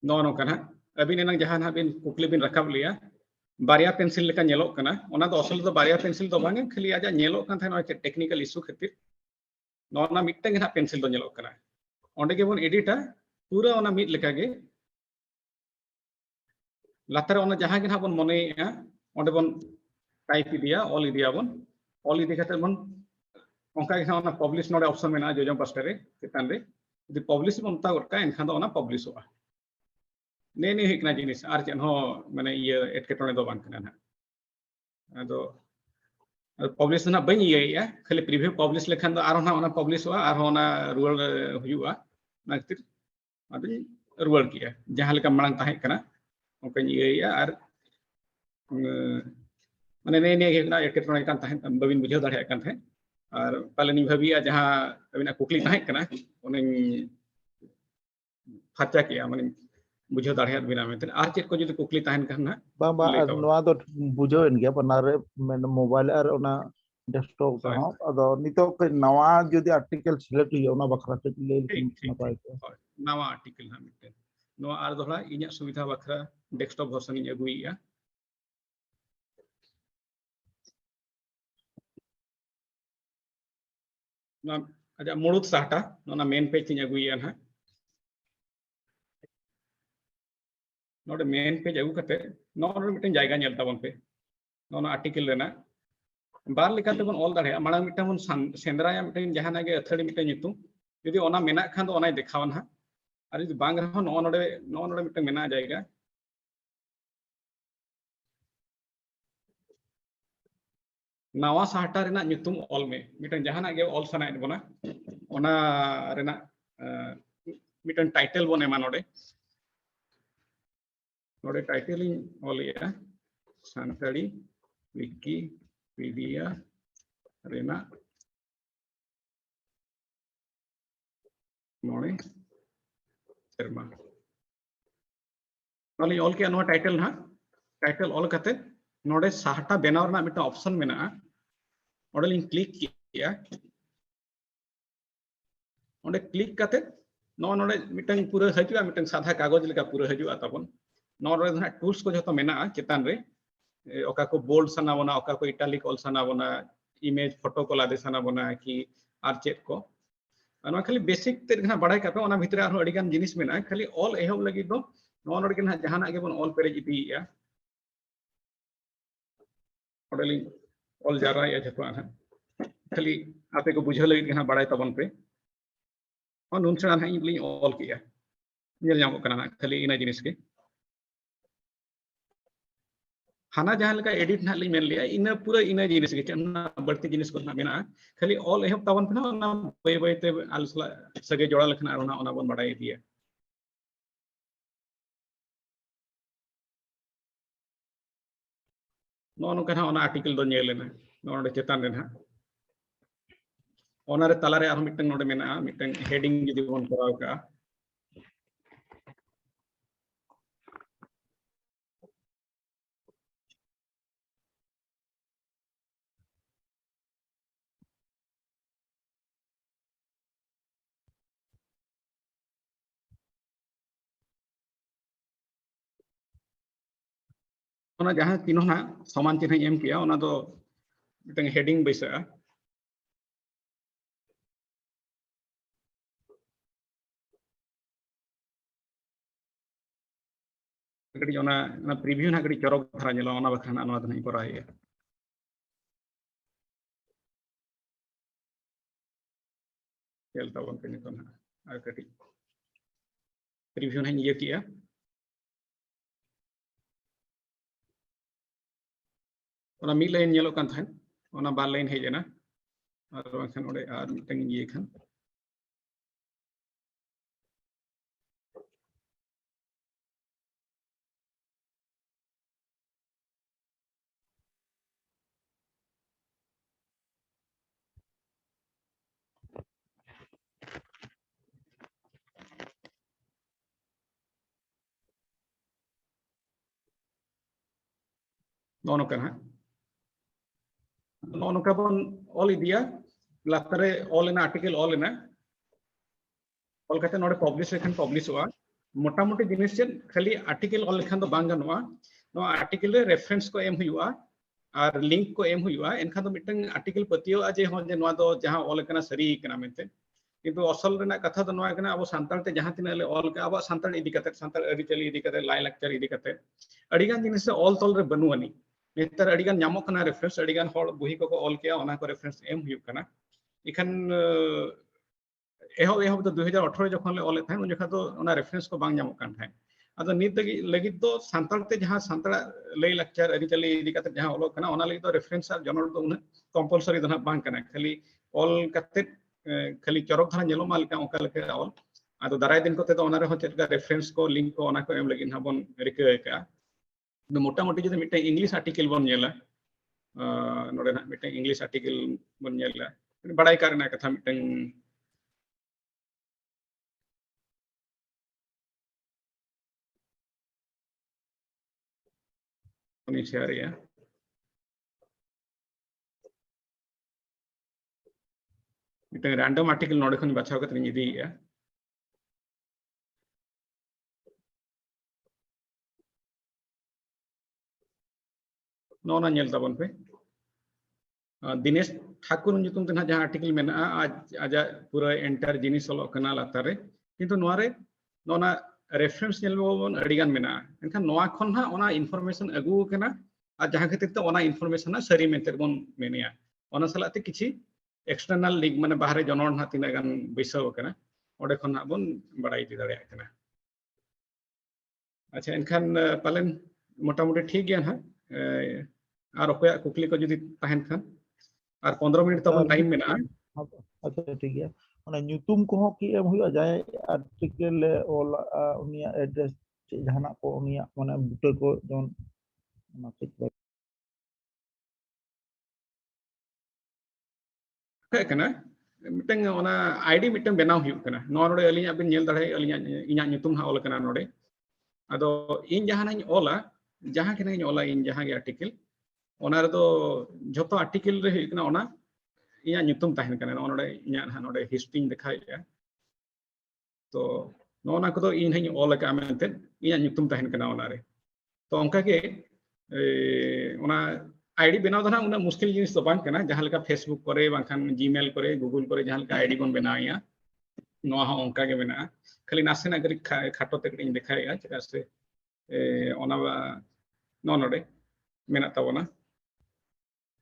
नो नो कना अबिन एनंग जहां बिन कुकली बिन रकाब लिया बारिया पेंसिल लेका नेलोक कना ओना दो असल दो बारिया पेंसिल दो बांगे खाली आजा नेलोक कान थाना टेक्निकल इशू खातिर नोना मिटटें ना पेंसिल दो नेलोक कना ओंडे के बोन एडिटा पूरा ओना मिट लेका गे लातर ओना जहां गे ना बोन मने ओंडे बोन टाइप इदिया ऑल इदी खातिर बोन ओंका गे ना पब्लिश नोडे ऑप्शन मेना जोजम पास्टर रे चेतान रे यदि पब्लिश बोन ता गरका एनखान दो ओना पब्लिश होआ ने हिकना जिनिस आर चेन हो माने ये एटकेटोने दो बांग कना ना अदो पब्लिश ना बनी ये खाली प्रीव्यू पब्लिश लेखान दो आरो ना ओना पब्लिश होआ आरो ओना रुअल हुआ ना खातिर अदो रुअल किया जहां लेका मांग ताहे कना ओंका ये आर माने ने हिकना एटकेटोने कान ताहे बबिन बुझाव दाड़े कान थे और पालनी भाबिया जहां अबिना कुकली ताहे कना ओने फाचा किया माने बुझाव दाड़े बिना में आर चेक को जदि कुकली ताहन करना bang bang noa do bujo en gya panare men mobile ar ona desktop ta ho ado nito ke nawa jodi article select hu ona bakra te le na pai ko Nawa article ना मिटे no are दोला इnya सुविधा बखरा desktop version इन अगुइया ना आजा मुड़ुत साटा नोना main page in अगुइया ना नोडे main page अगु कते नोडे mitten जायगा nail ताबन पे नोना आर्टिकल रेना बार लेकाते बन ऑल दाड़े मांग मिटन बन सेंद्राया मिटन जहाना गे अथड़ी मिटन नितु यदि ओना मेना खान दो ओनाय देखावन हा और यदि बांग रहो नोडे मिटन मेना जायगा नावा साहटा रेना नितुम ऑल में मिटन जहाना गे ऑल सनाय बना ओना रेना मिटन टाइटल बन एमा नोडे नोडे टाइटल इन ऑल या सानताड़ी विकिपीडिया रेना मोड़े शर्मा नोले ऑल के अनवा टाइटल ना टाइटल ऑल कते नोडे साहटा बेनावर ना मिटा ऑप्शन मेना ओडे लिंक क्लिक किया ओडे क्लिक कते नोडे मिटन पूरा हजुआ मिटन साधा कागज लेका पूरा हजुआ तबन नोडे ना टूल्स को जतो मेना चेतान रे ओका को बोल्ड सना बना ओका को इटालिक ऑल सना बना इमेज फोटो को लादे सना बना कि आर चेक को अना खाली बेसिक ते ना बड़ाय कापे ओना भितरे आरो अडिगान जिनिस मेना खाली ऑल एहब लगी दो नोडे के ना जहाना के बन ऑल पेरेज इदिया ऑल जारा या जतो आना खाली आपे को बुझे लगी ना बड़ाय तबन पे और नुनसना ना इबली ऑल किया नेल जामो कना खाली इना जिनिस के हाना जहां लगा एडिट ना मेन लिया इना पूरा इना जिनिस के चना बढ़ती जिनिस को ना मेना खाली ऑल एहब तबन पे ना बय बयते आलसला सगे जोड़ा लखना ओना बन बड़ाय दिया नो कना ओना आर्टिकल दो नेलेना नोडे चेतान रे ना ओना रे तलारे आरो मिटन नोडे मेना मिटन हेडिंग जदि बन कराव का ओना जहां तीनों ना समान चिन्ह एम किया ओना दो मिटन हेडिंग बैसा कड़ी ओना प्रीव्यू ना कड़ी चरक धारा नेला ओना बखना ओना नहीं कराय चल तबन पे नितो ना आ कड़ी प्रीव्यू ना ये किया ओना मी लाइन नेलो कान थान ओना बार लाइन हेजना और बखन ओडे आर मिटन ये खान नोनो कना नोनो का बन ऑल इदिया लातरे ऑल इन आर्टिकल ऑल इन ऑल कहते नोडे पब्लिश लेखन पब्लिश हुआ मोटा मोटी जिनिस चेन खाली आर्टिकल ऑल लेखन दो बांग गनवा ᱱᱚᱣᱟ ᱟᱨᱴᱤᱠᱮᱞ ᱨᱮ ᱨᱮᱯᱷᱟᱨᱮᱱᱥ ᱠᱚ ᱮᱢ ᱦᱩᱭᱩᱜᱼᱟ ᱟᱨ ᱞᱤᱝᱠ ᱠᱚ ᱮᱢ ᱦᱩᱭᱩᱜᱼᱟ ᱮᱱᱠᱷᱟᱱ ᱫᱚ ᱢᱤᱫᱴᱟᱝ ᱟᱨᱴᱤᱠᱮᱞ ᱯᱟᱹᱛᱭᱟᱹᱣᱼᱟ ᱡᱮ ᱦᱚᱸ ᱡᱮ ᱱᱚᱣᱟ ᱫᱚ ᱡᱟᱦᱟᱸ ᱚᱞ ᱟᱠᱟᱱᱟ ᱥᱟᱹᱨᱤ ᱠᱟᱱᱟ ᱢᱮᱱᱛᱮ ᱠᱤᱱᱛᱩ ᱚᱥᱚᱞ ᱨᱮᱱᱟᱜ ᱠᱟᱛᱷᱟ ᱫᱚ ᱱᱚᱣᱟ ᱠᱟᱱᱟ ᱟᱵᱚ ᱥᱟᱱᱛᱟᱲ ᱛᱮ ᱡᱟᱦᱟᱸ ᱛᱤᱱᱟᱹᱜ ᱞᱮ ᱚᱞ ᱠᱟᱜᱼᱟ ᱟᱵᱚᱣᱟᱜ ᱥᱟᱱᱛᱟᱲ ᱤᱫᱤ ᱠᱟᱛᱮ ᱥᱟᱱᱛᱟᱲ ᱟᱹᱨᱤᱪᱟᱹᱞᱤ ᱤᱫᱤ ᱠᱟᱛᱮ ᱞᱟᱭ ᱞᱟᱠᱪᱟᱨ ᱤᱫᱤ ᱠᱟᱛᱮ ᱟᱹᱰᱤᱜᱟन ᱡᱤᱱᱤᱥ ᱚᱞ ᱛᱚᱞ ᱨᱮ ᱵᱟᱹᱱᱩᱜ ᱟᱹᱱᱤᱡ ᱱᱮᱛᱟᱨ ᱟᱹᱰᱤᱜᱟन ᱧᱟᱢᱚᱜ ᱠᱟᱱᱟ ᱨᱮᱯᱷᱟᱨᱮᱱᱥ ᱟᱹᱰᱤᱜᱟन ᱦᱚᱲ ᱵᱩᱦᱤ ᱠᱚᱠᱚ ᱚᱞ ᱠᱮᱜᱼᱟ ᱚᱱᱟ ᱠᱚ ᱨᱮᱯᱷᱟᱨᱮᱱᱥ ᱮᱢ ᱦᱩᱭᱩᱜ ᱠᱟᱱᱟ ᱤᱠᱷᱟᱱ एहब दो 2018 जखन ले ओले उन जखा तो ओना रेफरेंस को बांग ᱧᱟᱢᱚᱜ ᱠᱟᱱ ᱛᱟᱦᱮᱸ ᱟᱫᱚ ᱱᱤᱛ ᱞᱟᱹᱜᱤᱫ ᱫᱚ ᱥᱟᱱᱛᱟᱲ ᱛᱮ ᱡᱟᱦᱟᱸ ᱥᱟᱱᱛᱟᱲ ᱞᱟᱹᱭ ᱞᱟᱠᱪᱟर ᱟᱹᱨᱤᱪᱟᱹᱞᱤ ᱤᱫᱤ ᱠᱟᱛᱮ ᱡᱟᱦᱟᱸ ᱚᱞᱚᱜ ᱠᱟᱱᱟ ᱚᱱᱟ ᱞᱟᱹᱜᱤᱫ ᱫᱚ ᱨᱮफᱟᱨᱮंस ᱟᱨ ᱡᱚᱱᱚᱲ ᱫᱚ ᱩᱱᱟᱹᱜ ᱠᱚᱢᱯᱟᱞᱥᱟরি ᱫᱚ ᱱᱟᱜ ᱵᱟᱝ ᱠᱟᱱᱟ ᱠᱷᱟᱹᱞᱤ ᱚᱞ ᱠᱟᱛᱮ खाली चरक धारा ñᱮᱞᱚᱜ ᱢᱟ ᱞᱮᱠᱟ ᱚᱱᱠᱟ ᱞᱮᱠᱟ ᱚᱞ ᱟᱫᱚ ᱫᱟᱨᱟᱭ ᱫᱤᱱ ᱠᱚᱛᱮ ᱫᱚ ᱚᱱᱟ ᱨᱮᱦᱚᱸ ᱪᱮᱫ ᱞᱮᱠᱟ ᱨᱮफᱟᱨᱮंस को लिंक को ᱚᱱᱟ ᱠᱚ ᱮᱢ ᱞᱟᱹᱜᱤᱫ ᱦᱟᱸᱜ ᱵᱚᱱ ᱨᱤᱠᱟᱹ ᱟᱠᱟᱜᱼᱟ मोटा मोटी जदि मिटे इंग्लिश आर्टिकल बन ñᱮᱞᱟ नोडे ना मिटे इंग्लिश आर्टिकल बन ñᱮᱞᱟ बड़ाई कारना कथा मिटे उनी शेयर या मिटे रैंडम आर्टिकल नोडे खन बाछाव कते इदी या नोना ñel ताबन पे Dinesh Thakur nyutum te na jaha article mena आज aja pura enter jinis olok kana latare kintu noare nona reference ñel bon adigan mena enkan noa khon ha ona information agu kana ar jaha khatir te ona information na sari mente bon menia ona salate kiछि external link mane bahare jonon ha tina gan bisaw kana ode khon ha bon badai di dare kana acha enkan palen mota moti ठीक गया ha আর অকয়া কুকলি को যদি তাহেন খান আর 15 minute তখন time মেনা अच्छा ठीक है মানে nyutum ko ki em huya jay article le ol unia address jahana ko unia mane buta ko jon ona tik kana मिटंग ओना आईडी मिटंग बनाव हुयु kana नो नोडे अलिया बिन ñel दाड़े अलिया इना nyutum हा ओल kana नोडे अदो इन जहाना ओला जहां केना ओला इन जहां के आर्टिकल ओना रे दो जतो आर्टिकल रे हुयु ओना इया nyutum ताहेन kana नोडे इया हा नोडे हिस्ट्री दिखाया तो नोना को तो इन हई ओल का मेनते इया nyutum ताहेन kana ओना रे तो onka के ओना आईडी बनाव दना उना मुश्किल जिनिस तो बांग kana जहां लेका फेसबुक करे बांखान जीमेल करे गूगल करे जहां लेका आईडी बन बनाया नोआ हा onka के बना खाली नासेना करी खाटो ते इन दिखाया चेका से ओना नो नोडे मेना ताबोना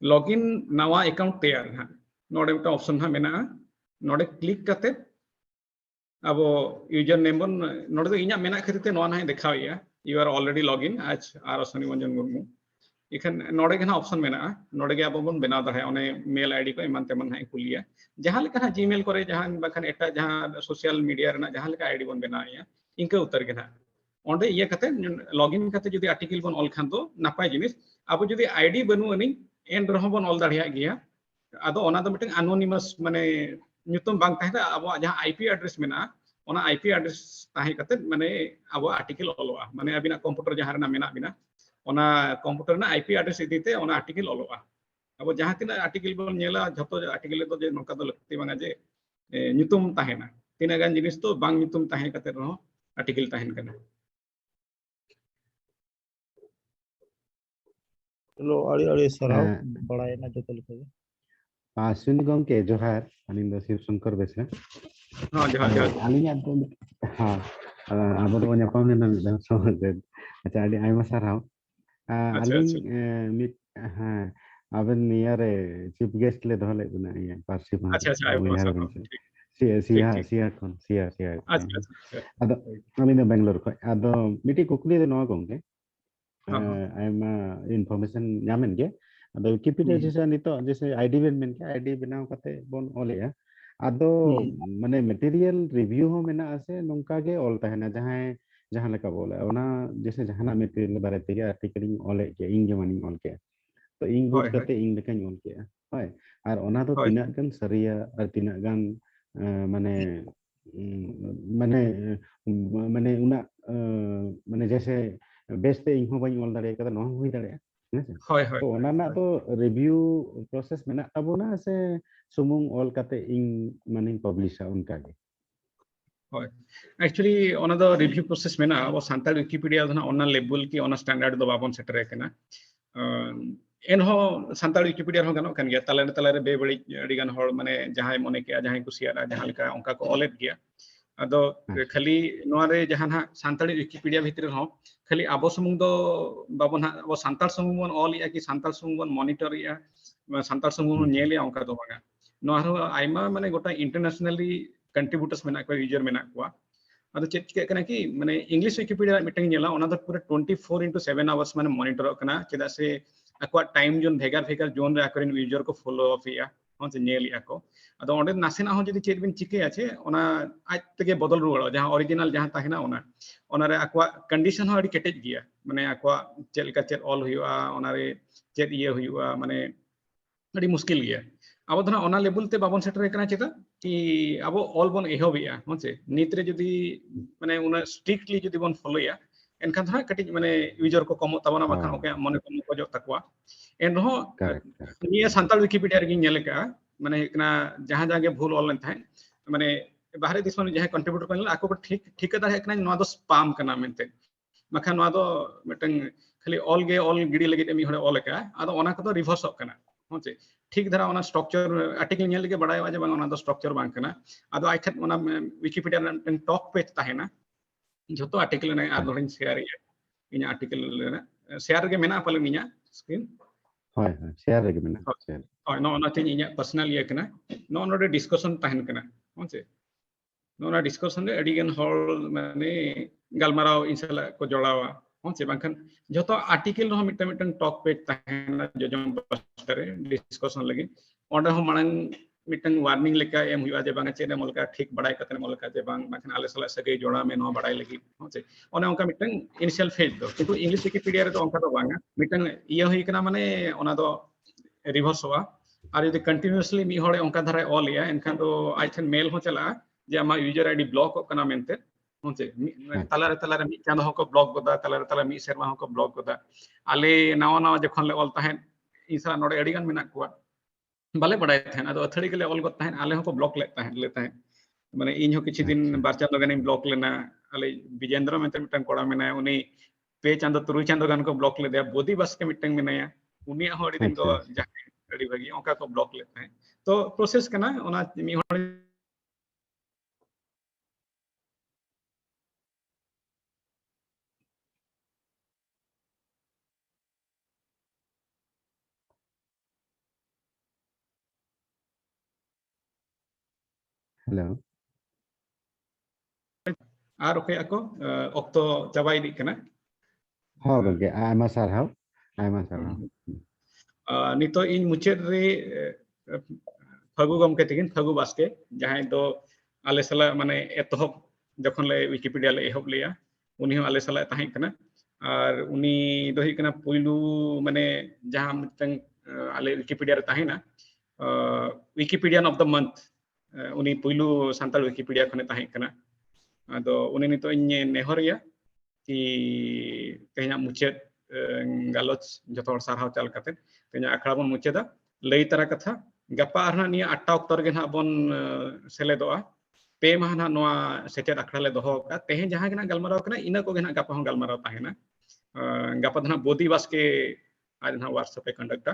लॉगिन नवा अकाउंट तैयार हा नोडे मिटा ऑप्शन हा मेना नोडे क्लिक करते अब यूजर नेम बन नोडे इना मेना खातिर ते नोआ ना दिखाया यू आर ऑलरेडी लॉगिन आज आर सनी मंजन मुर्मू इखन नोडे के ना ऑप्शन मेना नोडे के अब बन बना दहे ओने मेल आईडी को एमान तेमन है कुलिया जहां लेका ना जीमेल करे जहां बखन एटा जहां सोशल मीडिया रेना जहां लेका आईडी बन बनाया इनका उत्तर के ना ओंडे ये कते लॉगिन कते जदि आर्टिकल बन ऑल खान तो नापाय जिनिस अब जदि आईडी बनु अनि एन रहो बन ऑल दाड़िया गया आदो ओना दो मिटिंग एनोनिमस माने nyutum bang tahena abo jaha IP address mena ona IP address tahe kate mane abo article oloa mane abina computer jaha rena mena bina ona computer na IP address idite ona article oloa abo jaha tina article bon ñela jhoto article to je noka do lakti banga je nyutum tahena tina gan jinis to bang nyutum tahe kate no article tahen kana lo ari sarau badai na joto lekha Ashwini गंके जोहार अलिंग दो शिव शंकर बेसे हां जोहार जोहार अलिंग तो हां अब तो ᱧᱟᱯᱟᱢ ᱞᱮᱱᱟ ᱢᱤᱫ ᱫᱷᱟᱣ ᱥᱚᱢᱚᱭ अच्छा अडी आयमा साराव अलिंग मिट हां आबेन नियारे चीफ गेस्ट ले दोले बना ये पार्सी मा अच्छा अच्छा आयमा साराव सिया अच्छा अदो अलिंग बेंगलोर को अदो मिटी कुकली दे नो गंगे आयमा इनफॉरमेशन ᱧᱟᱢᱮᱱ गे अदो विकिपीडिया जैसे नितो जैसे आईडी बेन मेन के आईडी बनाव कते बोन ओलेया अदो माने मटेरियल रिव्यू हो मेना आसे नोंका गे ओल तहना जहां लेका बोले ओना जैसे जहाना मटेरियल बारे ते आर्टिकल इन ओले के इन के मानी ओल के तो इन बुझ कते इन लेका ओल के होय आर ओना तो तिना गन सरिया आर तिना गन माने माने माने उना माने जैसे बेस्ते इन हो बाई ओल दाड़े कदा नो हुई दाड़े तो ओना ना तो रिव्यू प्रोसेस में तबोना से सुमुंग ऑल कते इन माने पब्लिशा उनका के হয় एक्चुअली ओना दो रिव्यू प्रोसेस में ना वो सांताल विकिपीडिया दो ना ओना लेवल की ओना स्टैंडर्ड दो बाबन सेटर है ना एनहो सांताल विकिपीडिया हो गनो कन गया तलारे तलारे बे बड़ी अडिगान हॉल माने जहां मने के जहां कुसिया जहां लेका उनका को ऑलेट गया अदो खाली नोरे जहां हा सांताल विकिपीडिया भीतर हो खाली आबो सुमुंग दो बाबन हा वो सांताल सुमुंग बन ऑल या कि सांताल सुमुंग बन मॉनिटर या सांताल सुमुंग बन नेल या उनका दो बागा नोरो आइमा माने गोटा इंटरनेशनली कंट्रीब्यूटर्स में को यूजर में को अदो चेक चिके कना कि माने इंग्लिश विकिपीडिया मिटिंग नेला ओना दो पूरे 24 into 7 आवर्स माने मॉनिटर कना चेदा से अक्वा टाइम जोन भेगार भेगार जोन रे आकरेन यूजर को फॉलो अप या हों से नेल या को अदो ओंडे नासेना हो जदी चेक बिन चिके आछे ओना आज तके बदल रुवाड़ो जहां ओरिजिनल जहां ताहेना ओना रे अक्वा कंडीशन हो अडी केटेज गिया माने अक्वा चेलका चेक ऑल हुआ ओना रे चेक ये हुआ माने अडी मुश्किल गया अब धना ओना लेवल ते बाबन सेटर कना चेता कि अब ऑल बन एहबिया होचे नितरे जदी माने उना स्ट्रिक्टली जदी बन फॉलो या एनखान धना कटि माने यूजर को कम तबना बखान ओके मने को को जो तकवा एन रहो निया सांताल विकिपीडिया रे नेले का माने कना जहां जहां भूल ऑल था माने बाहरे दिस माने जहां कंट्रीब्यूटर को आको ठीक ठीक दाड़े कना नो दो स्पैम कना मेनते मखा नो दो मिटन खाली ऑल गिडी लगे मी हरे ऑल का आदो ओना को रिवर्स कना होचे ठीक धरा ओना स्ट्रक्चर आर्टिकल नेल के बडाय वाजे बांग ओना दो स्ट्रक्चर बांग कना आदो आइखन ओना विकिपीडिया रे टॉप पेज ताहेना जतो आर्टिकल ने आ दोरिन शेयर या इन आर्टिकल ने शेयर के मेना पाले मिया स्क्रीन হয় হয় শেয়ার রেগে মেনা শেয়ার হয় नो ओना तिन इया पर्सनल ये कना नो ओना डिस्कशन ताहेन कना होचे नो ओना डिस्कशन रे एडिगन हॉल माने गलमाराव इंसला को जोड़ावा होचे बांखन जतो आर्टिकल रो मिटन मिटन टॉक पेज ताहेना जोजम बस्टरे डिस्कशन लगे ओंडे हो मानन मिटन वार्निंग लेका एम हुआ जे बांगा चेने मोलका ठीक बड़ाई कतने मोलका जे बांग बाखन आले सला सगे जोड़ा में नो बड़ाई लगी होचे ओने ओंका मिटन इनिशियल फेज दो किंतु इंग्लिश विकिपीडिया रे तो ओंका दो बांगा मिटन ये होई कना माने ओना दो रिवर्स हुआ और यदि कंटिन्यूअसली मी होड़े ओंका धरा ऑल या एनखान तो आइथन मेल हो चला जे आमा यूजर आईडी ब्लॉक कना मेनते होचे तलारे तलारे मी चांद हो को ब्लॉक गोदा तलारे तला मी सेरमा हो को ब्लॉक गोदा आले नावा नावा जखन ले ऑल ताहेन इसा नोडे एडिगन मेना कुआ बाले बड़ाई थाहेन आदो अथड़ी के ले ऑल गो ताहेन आले हो को ब्लॉक ले ताहेन माने इन हो किछि दिन बार चांद गाने ब्लॉक लेना आले विजेंद्र मेनते मिटन कोड़ा मेना उनी पे चांद तुरु चांद गान को ब्लॉक ले दे बोदी बस के मिटन मेनाया उनी होड़ी दिन दो जाके अड़ी भागी ओका को ब्लॉक लेता है तो प्रोसेस कना ओना मी होड़ी हेलो आर ओके ako okto चाबा इदी कना हाँ गंगे आयमा सारहाव नितो इन मुचेद रे फगु गमके तिगिन फगु बास्के जहां दो आले सला माने एतहब जखन ले विकिपीडिया ले एहब लिया उनी हो आले सला ताहें कना और उनी दो ही कना पुइलू माने जहां मिटन आले विकिपीडिया रे ताहेना विकिपीडियन ऑफ द मंथ उनी पुइलू सांताल विकिपीडिया खने ताहें कना आदो उनी नितो इन नेहरिया कि तेहना मुचेद गालोच जतो सारहाव चाल कते तेहना अखड़ा बन मुचेदा लई तरा कथा गपा आरना निया 8 अक्टोबर के ना बन सेलेदोआ पे माहना नोआ सेचेद अखड़ा ले दोहो का तेहे जहां गना गलमाराव कना इना को गना गपा हो गलमाराव ताहेना गपा धना बोदी बास्के आज ना व्हाट्सएप पे कंडक्टा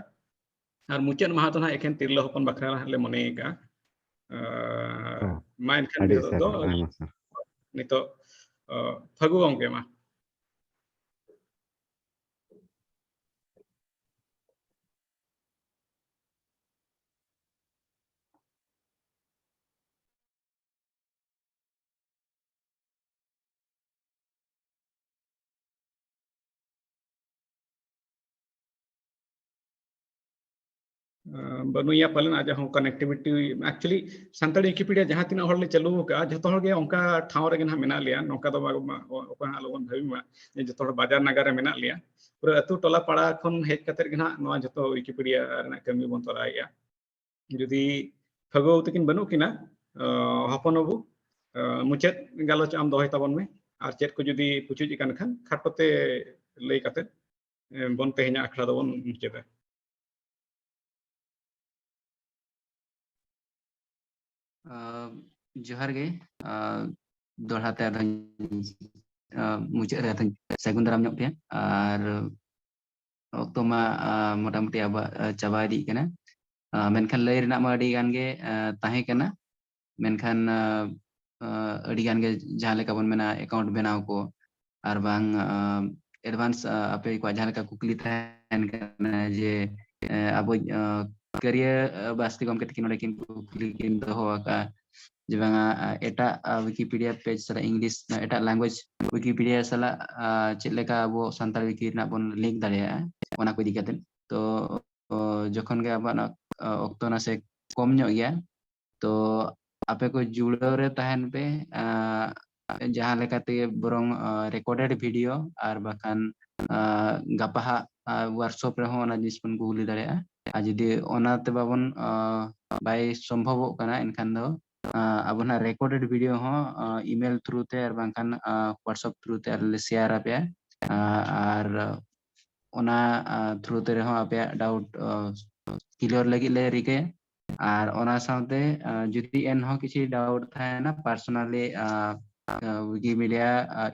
और मुचेद माह तो ना एकेन तिरला हपन बखरा ले मनेगा मा एनखान दो नितो फगु गमके मा बनुया पालन आज हम कनेक्टिविटी एक्चुअली सांताली विकिपीडिया जहां तीना हॉल ले चालू का जतो हॉल गे ओंका ठाव रे ना मेना लिया नोका दो ओका लोगन भाबी मा जे जतो बाजार नगर रे मेना लिया पूरा अतु टोला पाड़ा खन हेज कते गे ना नोआ जतो विकिपीडिया रे कमी बन तराया जदी फगो तकिन बनु किना हपन बाबू मुचेद गालोच आम दोहय ताबन में और चेत को जदी पुचुज इकान खान खाटोते लई कते बन तेहना अखड़ा दबन मुचेदा जोहार गे दोहराते आधा मुचाद रे आधा सागुन दाराम ᱧᱚᱜ ᱯᱮ ᱟᱨ ᱚᱠᱛᱚ ᱢᱟ ᱢᱚᱴᱟᱢᱩᱴᱤ ᱟᱵᱚᱣᱟᱜ ᱪᱟᱵᱟ ᱤᱫᱤᱜ ᱠᱟᱱᱟ ᱢᱮᱱᱠᱷᱟन ᱞᱟᱹᱭ ᱨᱮᱱᱟᱜ ᱢᱟ ᱟᱹᱰᱤ ᱜᱟᱱ ᱜᱮ ᱛᱟᱦᱮᱸ ᱠᱟᱱᱟ ᱢᱮᱱᱠᱷᱟन ᱟᱹᱰᱤ ᱜᱟᱱ ᱜᱮ ᱡᱟᱦᱟᱸ ᱞᱮᱠᱟ ᱵᱚᱱ ᱢᱮᱱᱟ ᱮᱠᱟᱩᱱᱴ ᱵᱮᱱᱟᱣ ko ᱟᱨ ᱵᱟᱝ advance ape ko jahan leka kukli tahen kana je abo career basti gomke tikin ore kin kukli kin doho aka je banga eta wikipedia page sala english eta language wikipedia sala chet leka abo santal wiki na bon link dareya ona ko idi katen to jokhon ge aba okto na se kom nyok ya to ape ko julo re tahen pe jahan lekate borong recorded video ar bahkan gapaha workshop reho ona jinis pun kuli dareya a jodi ona te babon bai sombhobok kana enkhan do abona recorded video ho email through te ar bahkan whatsapp through te ar le share ape ar ona through te reho ape doubt clear lagi le rike ar ona saute jodi en ho kichi doubt thana personally Wikimedia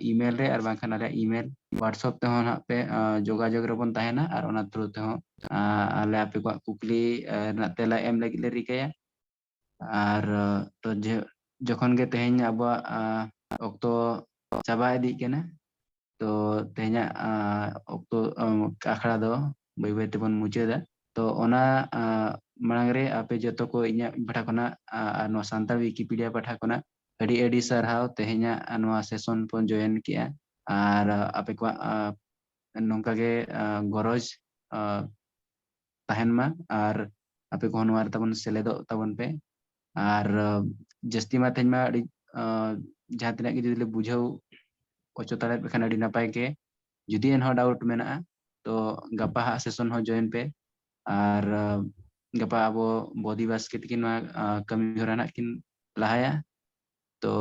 email re ar bangkhan ale email WhatsApp te hon pe jogajog rebon tahena ar ona through te hon ale ape ko kukli na tela em lagi le rikaya ar to jokhon ge tehenya abo okto chaba idik kana to tehenya okto akhara do bai bai tebon mucheda to ona marang re ape joto ko inya patha kona no santal Wikipedia patha kona adi sarhaw tehenya anwa session pon join kia ar ape ko nongka ge goroj tahen ma ar ape ko honwar tabon seledo tabon pe ar jasti ma tehenya ma adi jahan tinak ge jodi le bujhau ocho tare bekhan adi napai ke jodi en ho doubt mena to gapa ha session ho join pe ar gapa abo body basket kin ma kami horana kin lahaya to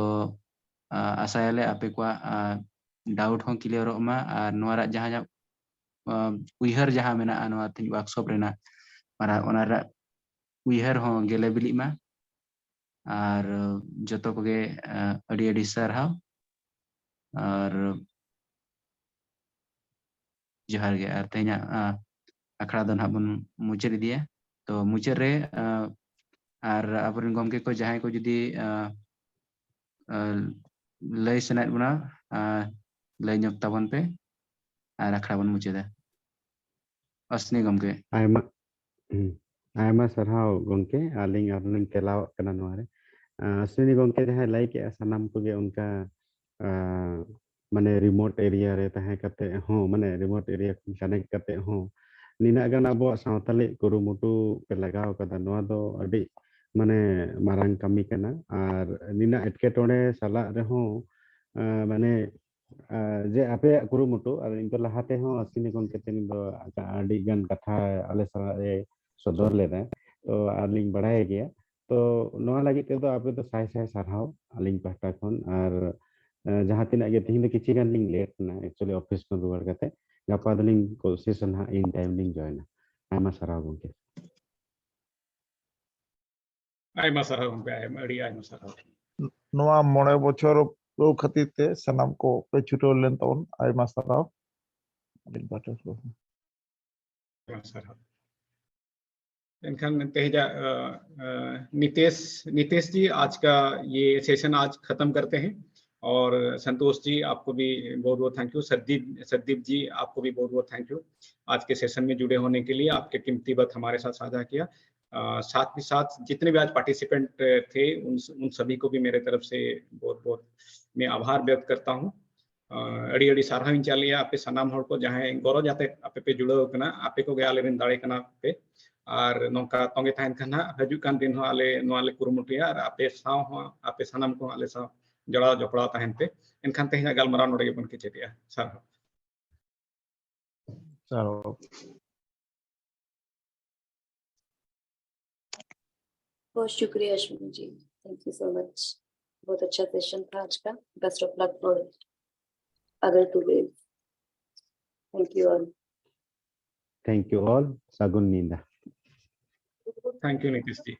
asayale ape ko doubt hon clear ma ar noara jahan uihar jahan mena anwa tin workshop rena para onara uihar hon gele bili ma ar joto ko ge adi sarhaw ar johar ge ar tehnya akhara do nabon muchar idiya to muchar re ar apurin gomke ko jahan ko jodi lay sanat buna lay nyok tabon pe ar akhara bon mucheda asni gomke ayama sarhaw gongke aling arling telaw kana noare asni gongke jahan lay ke sanam ko ge unka mane remote area re tahe kate ho mane remote area ko connect kate ho nina gan abo sawtale kurumutu pe lagaw kada noa do adi mane marang kami kana ar nina etketone sala reho mane je ape kurumutu ar into lahate ho asini gongke tin do adi gan katha ale sala e sodor leda to aling badai gaya to noa lagi te do ape to sai sarhaw aling pahta khon ar jahan tinak ge tihin kichi gan ling late na actually office kon ruar kate gapa daling ko session ha in time ling join ayama sarhaw gongke ayma sarhaw gomke adi ayma sarhaw noa 9 bochor pro khatir te sanam ko pe chutol len ton ayma sarhaw aling pahta sarhaw इनखान तेजा नितेश जी आज का ये session आज खत्म करते हैं और संतोष जी आपको भी बहुत बहुत थैंक यू सददीप जी आपको भी बहुत बहुत थैंक यू आज के सेशन में जुड़े होने के लिए आपके कीमती वक्त हमारे साथ साझा किया साथ ही साथ जितने भी आज पार्टिसिपेंट थे उन सभी को भी मेरे तरफ से बहुत बहुत मैं आभार व्यक्त करता हूँ अड़ी अड़ी सारहाव इन चालिया आपे सनाम हर को जहां गरज जाते आपे पे जुड़ाव कना आपे को गे आले रिन दाड़े कना पे और नौका तोंगे तहन खाना हजू कान दिन हो आले नोआले कुरुमुटिया और आपे साव हो आपे सनाम को आले साव जड़ा जपड़ा तहन पे इनखान तेहना गालमारा नोडे बन के चेतिया सर चलो बहुत शुक्रिया Ashwini ji thank you so much बहुत अच्छा सेशन था आज का best of luck for other 2 days thank you all sagun ninda thank you Nitish ji